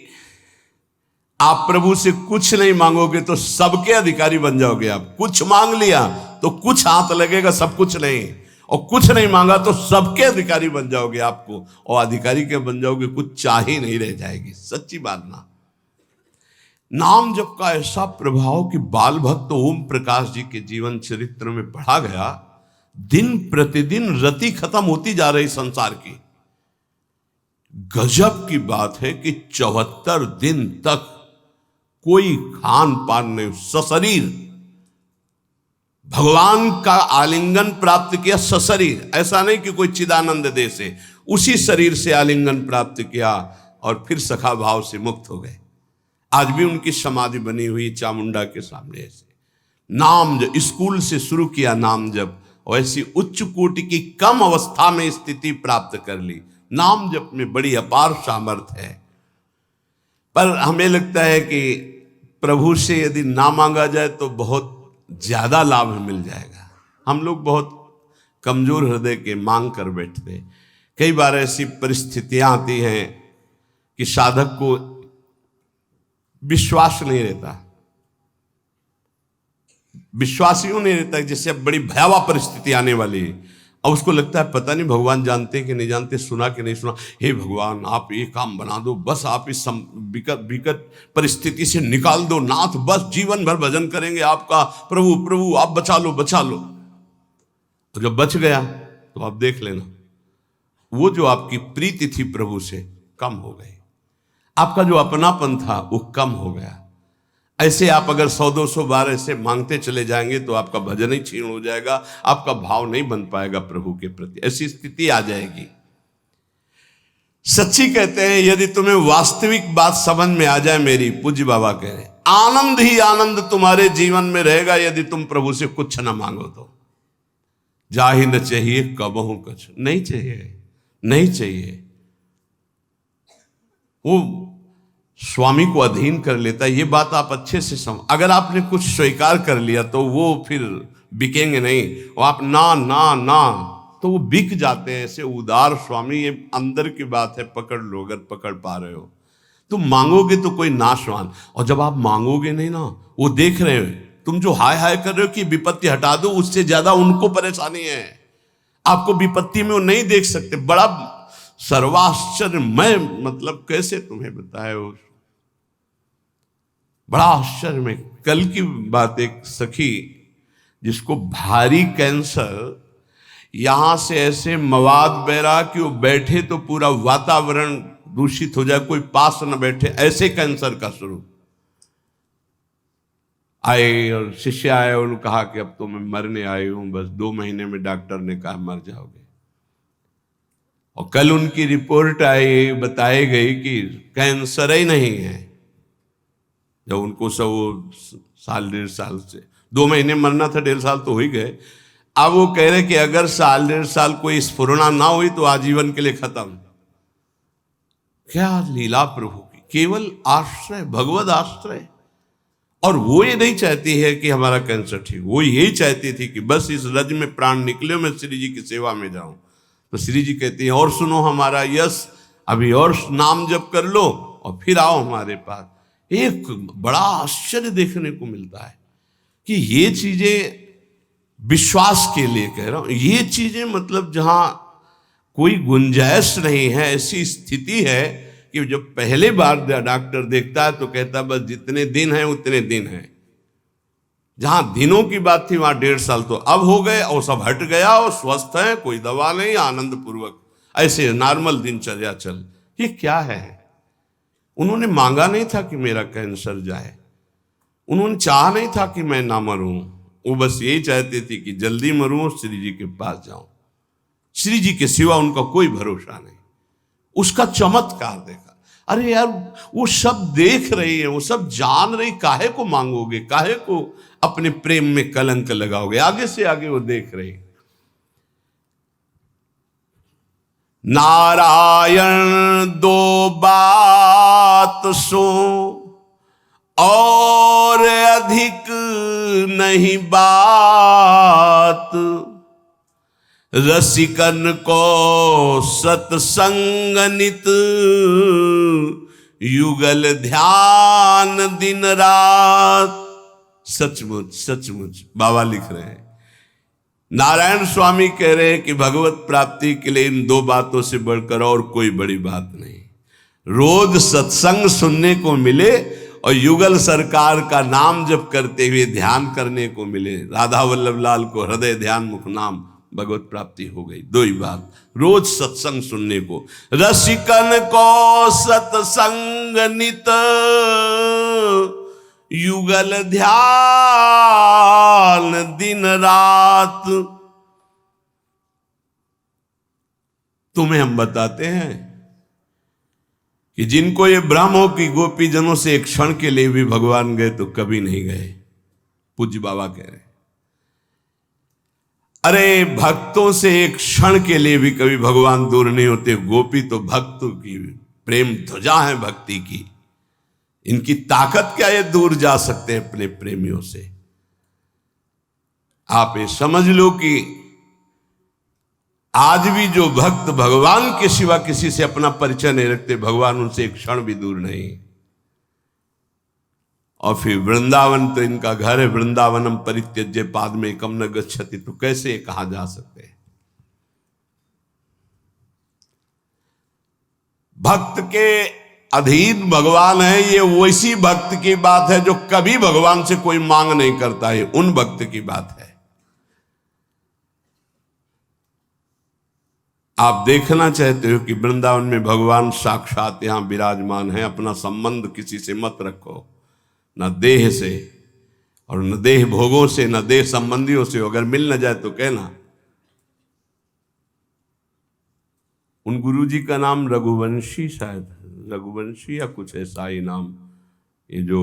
आप प्रभु से कुछ नहीं मांगोगे तो सबके अधिकारी बन जाओगे। आप कुछ मांग लिया तो कुछ हाथ लगेगा, सब कुछ नहीं, और कुछ नहीं मांगा तो सबके अधिकारी बन जाओगे आपको, और अधिकारी के बन जाओगे, कुछ चाह ही नहीं रह जाएगी। सच्ची बात ना। नाम जप का ऐसा प्रभाव कि बाल भक्त ओम प्रकाश जी के जीवन चरित्र में पढ़ा गया। दिन प्रतिदिन रति खत्म होती जा रही संसार की। गजब की बात है कि 74 दिन तक कोई खान पान नहीं, सशरीर भगवान का आलिंगन प्राप्त किया। सशरीर, ऐसा नहीं कि कोई चिदानंद दे से, उसी शरीर से आलिंगन प्राप्त किया और फिर सखा भाव से मुक्त हो गए। आज भी उनकी समाधि बनी हुई चामुंडा के सामने। ऐसे नाम जब स्कूल से शुरू किया नाम जब, और ऐसी उच्च कोटि की कम अवस्था में स्थिति प्राप्त कर ली। नाम जप में बड़ी अपार सामर्थ्य है। पर हमें लगता है कि प्रभु से यदि ना मांगा जाए तो बहुत ज्यादा लाभ मिल जाएगा। हम लोग बहुत कमजोर हृदय के मांग कर बैठते। कई बार ऐसी परिस्थितियां आती हैं कि साधक को विश्वास नहीं रहता। विश्वास यूं नहीं रहता जैसे अब बड़ी भयावह परिस्थिति आने वाली है, और उसको लगता है पता नहीं भगवान जानते कि नहीं जानते, सुना कि नहीं सुना। हे भगवान आप ये काम बना दो, बस आप इस विकट परिस्थिति से निकाल दो नाथ, बस जीवन भर भजन करेंगे आपका, प्रभु प्रभु आप बचा लो बचा लो। तो जब बच गया तो आप देख लेना वो जो आपकी प्रीति थी प्रभु से कम हो गई, आपका जो अपनापन था वो कम हो गया। ऐसे आप अगर 100-200 बार ऐसे मांगते चले जाएंगे तो आपका भजन ही क्षीण हो जाएगा, आपका भाव नहीं बन पाएगा प्रभु के प्रति। ऐसी स्थिति आ जाएगी। सच्ची कहते हैं यदि तुम्हें वास्तविक बात समझ में आ जाए, मेरी पूज्य बाबा कह रहे, आनंद ही आनंद तुम्हारे जीवन में रहेगा यदि तुम प्रभु से कुछ न मांगो तो। जा ही न चाहिए कबहू कुछ, नहीं चाहिए, नहीं चाहिए। वो स्वामी को अधीन कर लेता है। ये बात आप अच्छे से समझ। अगर आपने कुछ स्वीकार कर लिया तो वो फिर बिकेंगे नहीं, और आप ना ना ना तो वो बिक जाते हैं। ऐसे उदार स्वामी, ये अंदर की बात है, पकड़ लो अगर पकड़ पा रहे हो। तुम मांगोगे तो कोई नाशवान, और जब आप मांगोगे नहीं ना, वो देख रहे हैं तुम जो हाय हाय कर रहे हो कि विपत्ति हटा दो, उससे ज्यादा उनको परेशानी है। आपको विपत्ति में वो नहीं देख सकते। बड़ा सर्वाश्चर्यमय, मतलब कैसे तुम्हें बताए, वो बड़ा आश्चर्य में। कल की बात, एक सखी जिसको भारी कैंसर, यहां से ऐसे मवाद बह रहा कि वो बैठे तो पूरा वातावरण दूषित हो जाए, कोई पास न बैठे, ऐसे कैंसर का स्वरूप। आए और शिष्य आए, उन्होंने कहा कि अब तो मैं मरने आई हूं, बस 2 महीने में डॉक्टर ने कहा मर जाओगे। और कल उनकी रिपोर्ट आई, बताई गई कि कैंसर ही नहीं है। जब उनको सब 1.5 साल से 2 महीने मरना था, 1.5 साल तो हो ही गए। अब वो कह रहे कि अगर 1.5 साल कोई स्फुरना ना हुई तो आजीवन के लिए खत्म। क्या लीला प्रभु की, केवल आश्रय, भगवत आश्रय। और वो ये नहीं चाहती है कि हमारा कैंसर ठीक, वो यही चाहती थी कि बस इस रज में प्राण निकले, मैं श्री जी की सेवा में जाऊं। तो श्री जी कहती हैं और सुनो हमारा यश, अभी और नाम जप कर लो और फिर आओ हमारे पास। एक बड़ा आश्चर्य देखने को मिलता है कि ये चीजें, विश्वास के लिए कह रहा हूं, ये चीजें मतलब जहां कोई गुंजाइश नहीं है, ऐसी स्थिति है कि जब पहले बार डॉक्टर देखता है तो कहता है बस जितने दिन हैं उतने दिन हैं। जहां दिनों की बात थी वहां 1.5 साल तो अब हो गए, और सब हट गया और स्वस्थ है, कोई दवा नहीं, आनंद पूर्वक ऐसे नॉर्मल दिनचर्या चल। ये क्या है? उन्होंने मांगा नहीं था कि मेरा कैंसर जाए, उन्होंने चाहा नहीं था कि मैं ना मरूं, वो बस यही चाहते थे कि जल्दी मरूं, श्री जी के पास जाऊं। श्री जी के सिवा उनका कोई भरोसा नहीं। उसका चमत्कार देखा। अरे यार, वो सब देख रही है, वो सब जान रही, काहे को मांगोगे, काहे को अपने प्रेम में कलंक लगाओगे? आगे से आगे वो देख रही। नारायण 2 बात सो और अधिक नहीं बात, रसिकन को सत्संग नित, युगल ध्यान दिन रात। सचमुच सचमुच बाबा लिख रहे हैं, नारायण स्वामी कह रहे हैं कि भगवत प्राप्ति के लिए इन 2 बातों से बढ़कर और कोई बड़ी बात नहीं। रोज सत्संग सुनने को मिले और युगल सरकार का नाम जप करते हुए ध्यान करने को मिले। राधा वल्लभ लाल को हृदय ध्यान मुख नाम भगवत प्राप्ति हो गई। 2 ही बात, रोज सत्संग सुनने को। रसिकन को सत्संग नित, युगल ध्यान दिन रात। तुम्हें हम बताते हैं कि जिनको ये भ्रम हो कि गोपी जनों से एक क्षण के लिए भी भगवान गए, तो कभी नहीं गए। पूज्य बाबा कह रहे, अरे भक्तों से एक क्षण के लिए भी कभी भगवान दूर नहीं होते। गोपी तो भक्तों की प्रेम ध्वजा है, भक्ति की। इनकी ताकत क्या, ये दूर जा सकते हैं अपने प्रेमियों से। आप ये समझ लो कि आज भी जो भक्त भगवान के सिवा किसी से अपना परिचय नहीं रखते, भगवान उनसे एक क्षण भी दूर नहीं। और फिर वृंदावन तो इनका घर है। वृंदावनम परित्यज्य पादमे एकम न गच्छति, तो कैसे कहा जा सकते हैं? भक्त के अधीन भगवान है। ये वैसी भक्त की बात है जो कभी भगवान से कोई मांग नहीं करता है, उन भक्त की बात है। आप देखना चाहते हो कि वृंदावन में भगवान साक्षात यहां विराजमान है। अपना संबंध किसी से मत रखो, न देह से और न देह भोगों से, न देह संबंधियों से। अगर मिल न जाए तो कहना। उन गुरुजी का नाम रघुवंशी, शायद रघुवंशी या कुछ ऐसा ही नाम। ये जो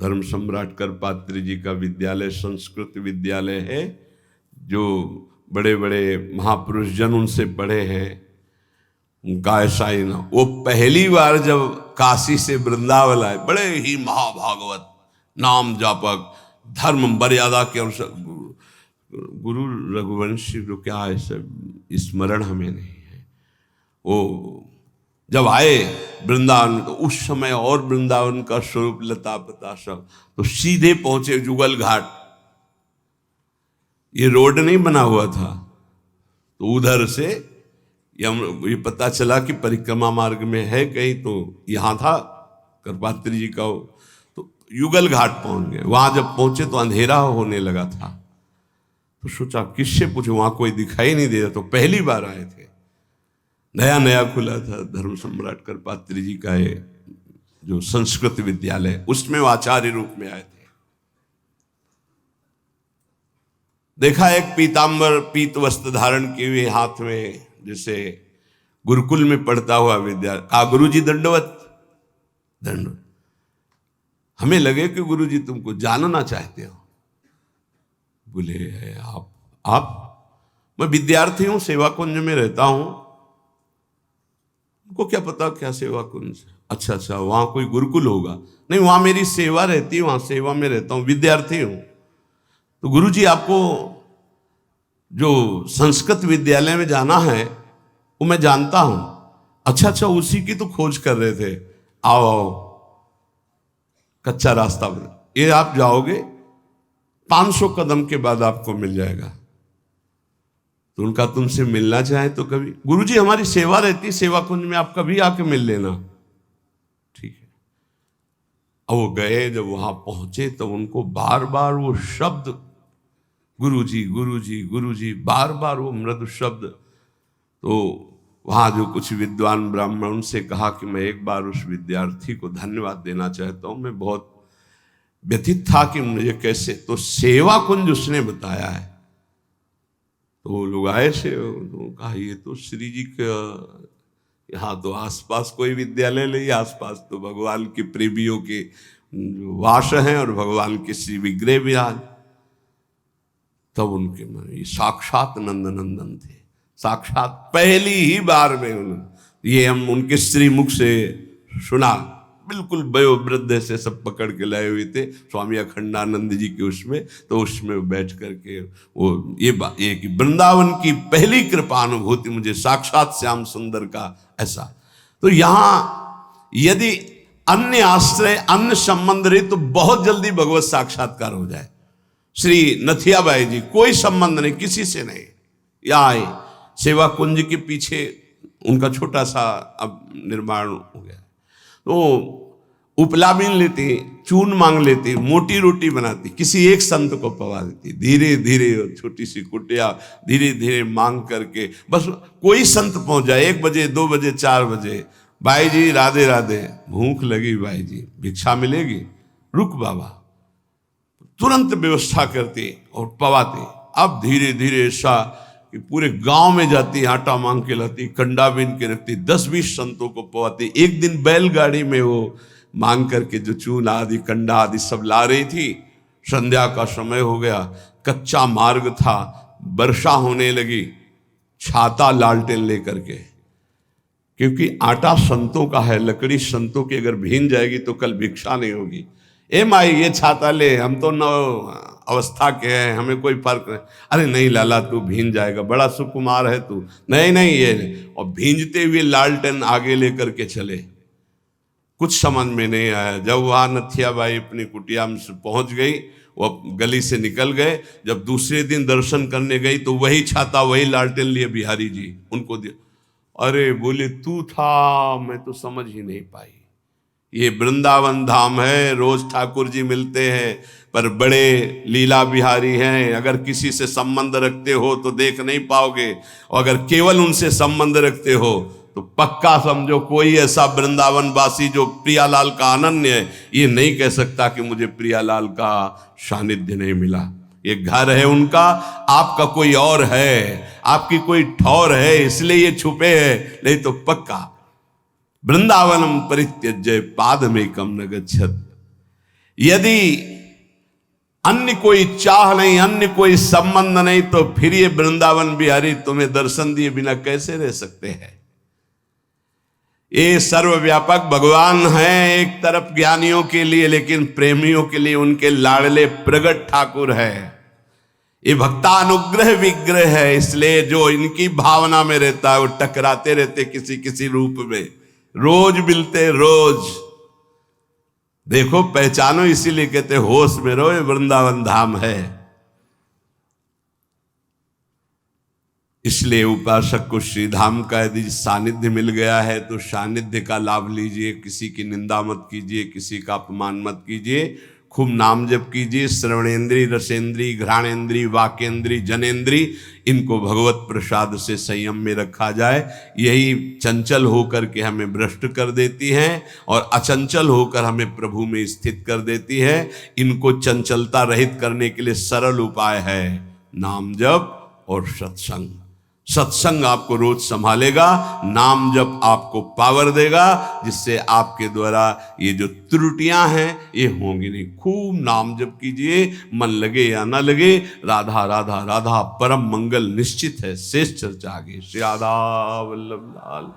धर्म सम्राट करपात्री जी का विद्यालय, संस्कृत विद्यालय है, जो बड़े बड़े महापुरुष जन उनसे पढ़े हैं, उनका ऐसा ही नाम। वो पहली बार जब काशी से वृंदावन आए, बड़े ही महाभागवत, नाम जापक, धर्म मर्यादा के अनुसार गुरु रघुवंशी, जो क्या है सब स्मरण हमें नहीं है। वो जब आए वृंदावन, तो उस समय और वृंदावन का स्वरूप लता पता सब, तो सीधे पहुंचे जुगल घाट। ये रोड नहीं बना हुआ था, तो उधर से ये पता चला कि परिक्रमा मार्ग में है कहीं, तो यहाँ था करपात्री जी का तो युगल घाट पहुंच गए। वहां जब पहुंचे तो अंधेरा होने लगा था, तो सोचा किससे पूछो, वहां कोई दिखाई नहीं दे रहा। तो पहली बार आए थे, नया नया खुला था धर्म सम्राट करपात्री जी का ये जो संस्कृत विद्यालय, उसमें वो आचार्य रूप में आए थे। देखा एक पीतांबर पीत वस्त्र धारण किए हुए हाथ में, जैसे गुरुकुल में पढ़ता हुआ विद्यार्थी। कहा गुरु जी दंडवत। दंडवत। हमें लगे कि गुरु जी तुमको जानना चाहते हो। बोले आप मैं विद्यार्थी हूं, सेवा कुंज में रहता हूं। उनको क्या पता क्या सेवा कुंज। अच्छा, वहां कोई गुरुकुल होगा? नहीं, वहां मेरी सेवा रहती है, वहां सेवा में रहता हूं, विद्यार्थी हूं। तो गुरु जी आपको जो संस्कृत विद्यालय में जाना है वो मैं जानता हूं। अच्छा, उसी की तो खोज कर रहे थे। आओ, कच्चा रास्ता बना, ये आप जाओगे 500 कदम के बाद आपको मिल जाएगा। तो उनका तुमसे मिलना चाहे तो कभी, गुरुजी हमारी सेवा रहती, सेवा कुंज में आप कभी आके मिल लेना। ठीक है। अब वो गए, जब वहां पहुंचे तो उनको बार बार वो शब्द गुरुजी गुरुजी गुरुजी, बार बार वो मृदु शब्द। तो वहां जो कुछ विद्वान ब्राह्मण, उनसे कहा कि मैं एक बार उस विद्यार्थी को धन्यवाद देना चाहता हूं, मैं बहुत व्यथित था कि मुझे कैसे। तो सेवा कुंज उसने बताया है। तो वो लोग आए से, तो कहा ये तो श्री जी का, यहाँ तो आसपास कोई विद्यालय नहीं, आसपास तो भगवान के प्रेमियों के वास हैं और भगवान के श्री विग्रह विराज। तब उनके मन, ये साक्षात नंदनंदन थे, साक्षात पहली ही बार में उन्होंने ये हम उनके श्री मुख से सुना। बिल्कुल वयोवृद्ध से सब पकड़ के लाए हुए थे स्वामी अखंडानंद जी के उसमें। तो उसमें बैठ करके वो ये कि वृंदावन की पहली कृपा अनुभूति मुझे साक्षात श्याम सुंदर का ऐसा। तो यहां यदि अन्य आश्रय अन्य संबंध रहे तो बहुत जल्दी भगवत साक्षात्कार हो जाए। श्री नथियाबाई जी कोई संबंध नहीं, किसी से नहीं, या आए सेवा कुंज के पीछे उनका छोटा सा अब निर्माण हो गया। तो उपला बीन लेती, चून मांग लेती, मोटी रोटी बनाती, किसी एक संत को पवा देती, धीरे धीरे छोटी सी कुटिया धीरे धीरे मांग करके, बस कोई संत पहुंच जाए 1 बजे 2 बजे 4 बजे, भाई जी राधे राधे, भूख लगी भाई जी, भिक्षा मिलेगी, रुक बाबा, तुरंत व्यवस्था करती और पवाती। अब धीरे धीरे ऐसा कि पूरे गांव में जाती, आटा मांग के लाती, कंडा बीन के रखती, 10-20 संतों को पवाती। एक दिन बैलगाड़ी में वो मांग करके जो चून आदि कंडा आदि सब ला रही थी। संध्या का समय हो गया, कच्चा मार्ग था, वर्षा होने लगी, छाता लालटेन लेकर के, क्योंकि आटा संतों का है, लकड़ी संतों की अगर भीन जाएगी तो कल भिक्षा नहीं होगी। ए माई ये छाता ले, हम तो नव अवस्था के हैं, हमें कोई फर्क नहीं। अरे नहीं लाला तू भींज जाएगा, बड़ा सुकुमार है तू, नहीं नहीं ये। और भींजते हुए लालटेन आगे लेकर के चले। कुछ समझ में नहीं आया। जब वहां नथियाबाई अपनी कुटिया में पहुंच गई, वो गली से निकल गए। जब दूसरे दिन दर्शन करने गई तो वही छाता वही लालटेन लिए बिहारी जी उनको दिया। अरे बोले तू था, मैं तो समझ ही नहीं पाई। ये वृंदावन धाम है, रोज ठाकुर जी मिलते हैं, पर बड़े लीला बिहारी हैं। अगर किसी से संबंध रखते हो तो देख नहीं पाओगे, और अगर केवल उनसे संबंध रखते हो तो पक्का समझो कोई ऐसा वृंदावन वासी जो प्रियालाल का अनन्य है, ये नहीं कह सकता कि मुझे प्रियालाल का सानिध्य नहीं मिला। ये घर है उनका, आपका कोई और है, आपकी कोई ठौर है, इसलिए ये छुपे हैं, नहीं तो पक्का वृंदावनम परित्यज्य पादमेकम न गच्छत। यदि अन्य कोई चाह नहीं, अन्य कोई संबंध नहीं, तो फिर ये वृंदावन बिहारी तुम्हें दर्शन दिए बिना कैसे रह सकते हैं। ये सर्वव्यापक भगवान हैं एक तरफ ज्ञानियों के लिए, लेकिन प्रेमियों के लिए उनके लाडले प्रगट ठाकुर है। ये भक्तानुग्रह विग्रह है, इसलिए जो इनकी भावना में रहता है वो टकराते रहते किसी किसी रूप में, रोज मिलते रोज। देखो पहचानो, इसीलिए कहते होश में रहो, ये वृंदावन धाम है। इसलिए उपासक को श्रीधाम का यदि सानिध्य मिल गया है तो सानिध्य का लाभ लीजिए। किसी की निंदा मत कीजिए, किसी का अपमान मत कीजिए, खूब नाम जप कीजिए। श्रवणेन्द्रीय, रसेंद्रीय, घ्राणेन्द्रीय, वाकेंद्रीय, जनेन्द्रीय, इनको भगवत प्रसाद से संयम में रखा जाए। यही चंचल होकर के हमें भ्रष्ट कर देती हैं और अचंचल होकर हमें प्रभु में स्थित कर देती है। इनको चंचलता रहित करने के लिए सरल उपाय है नाम जप और सत्संग। सत्संग आपको रोज संभालेगा, नाम जप आपको पावर देगा, जिससे आपके द्वारा ये जो त्रुटियां हैं ये होंगी नहीं। खूब नाम जप कीजिए, मन लगे या ना लगे, राधा राधा राधा, परम मंगल निश्चित है। शेष चर्चा आगे। श्री राधा वल्लभ लाल।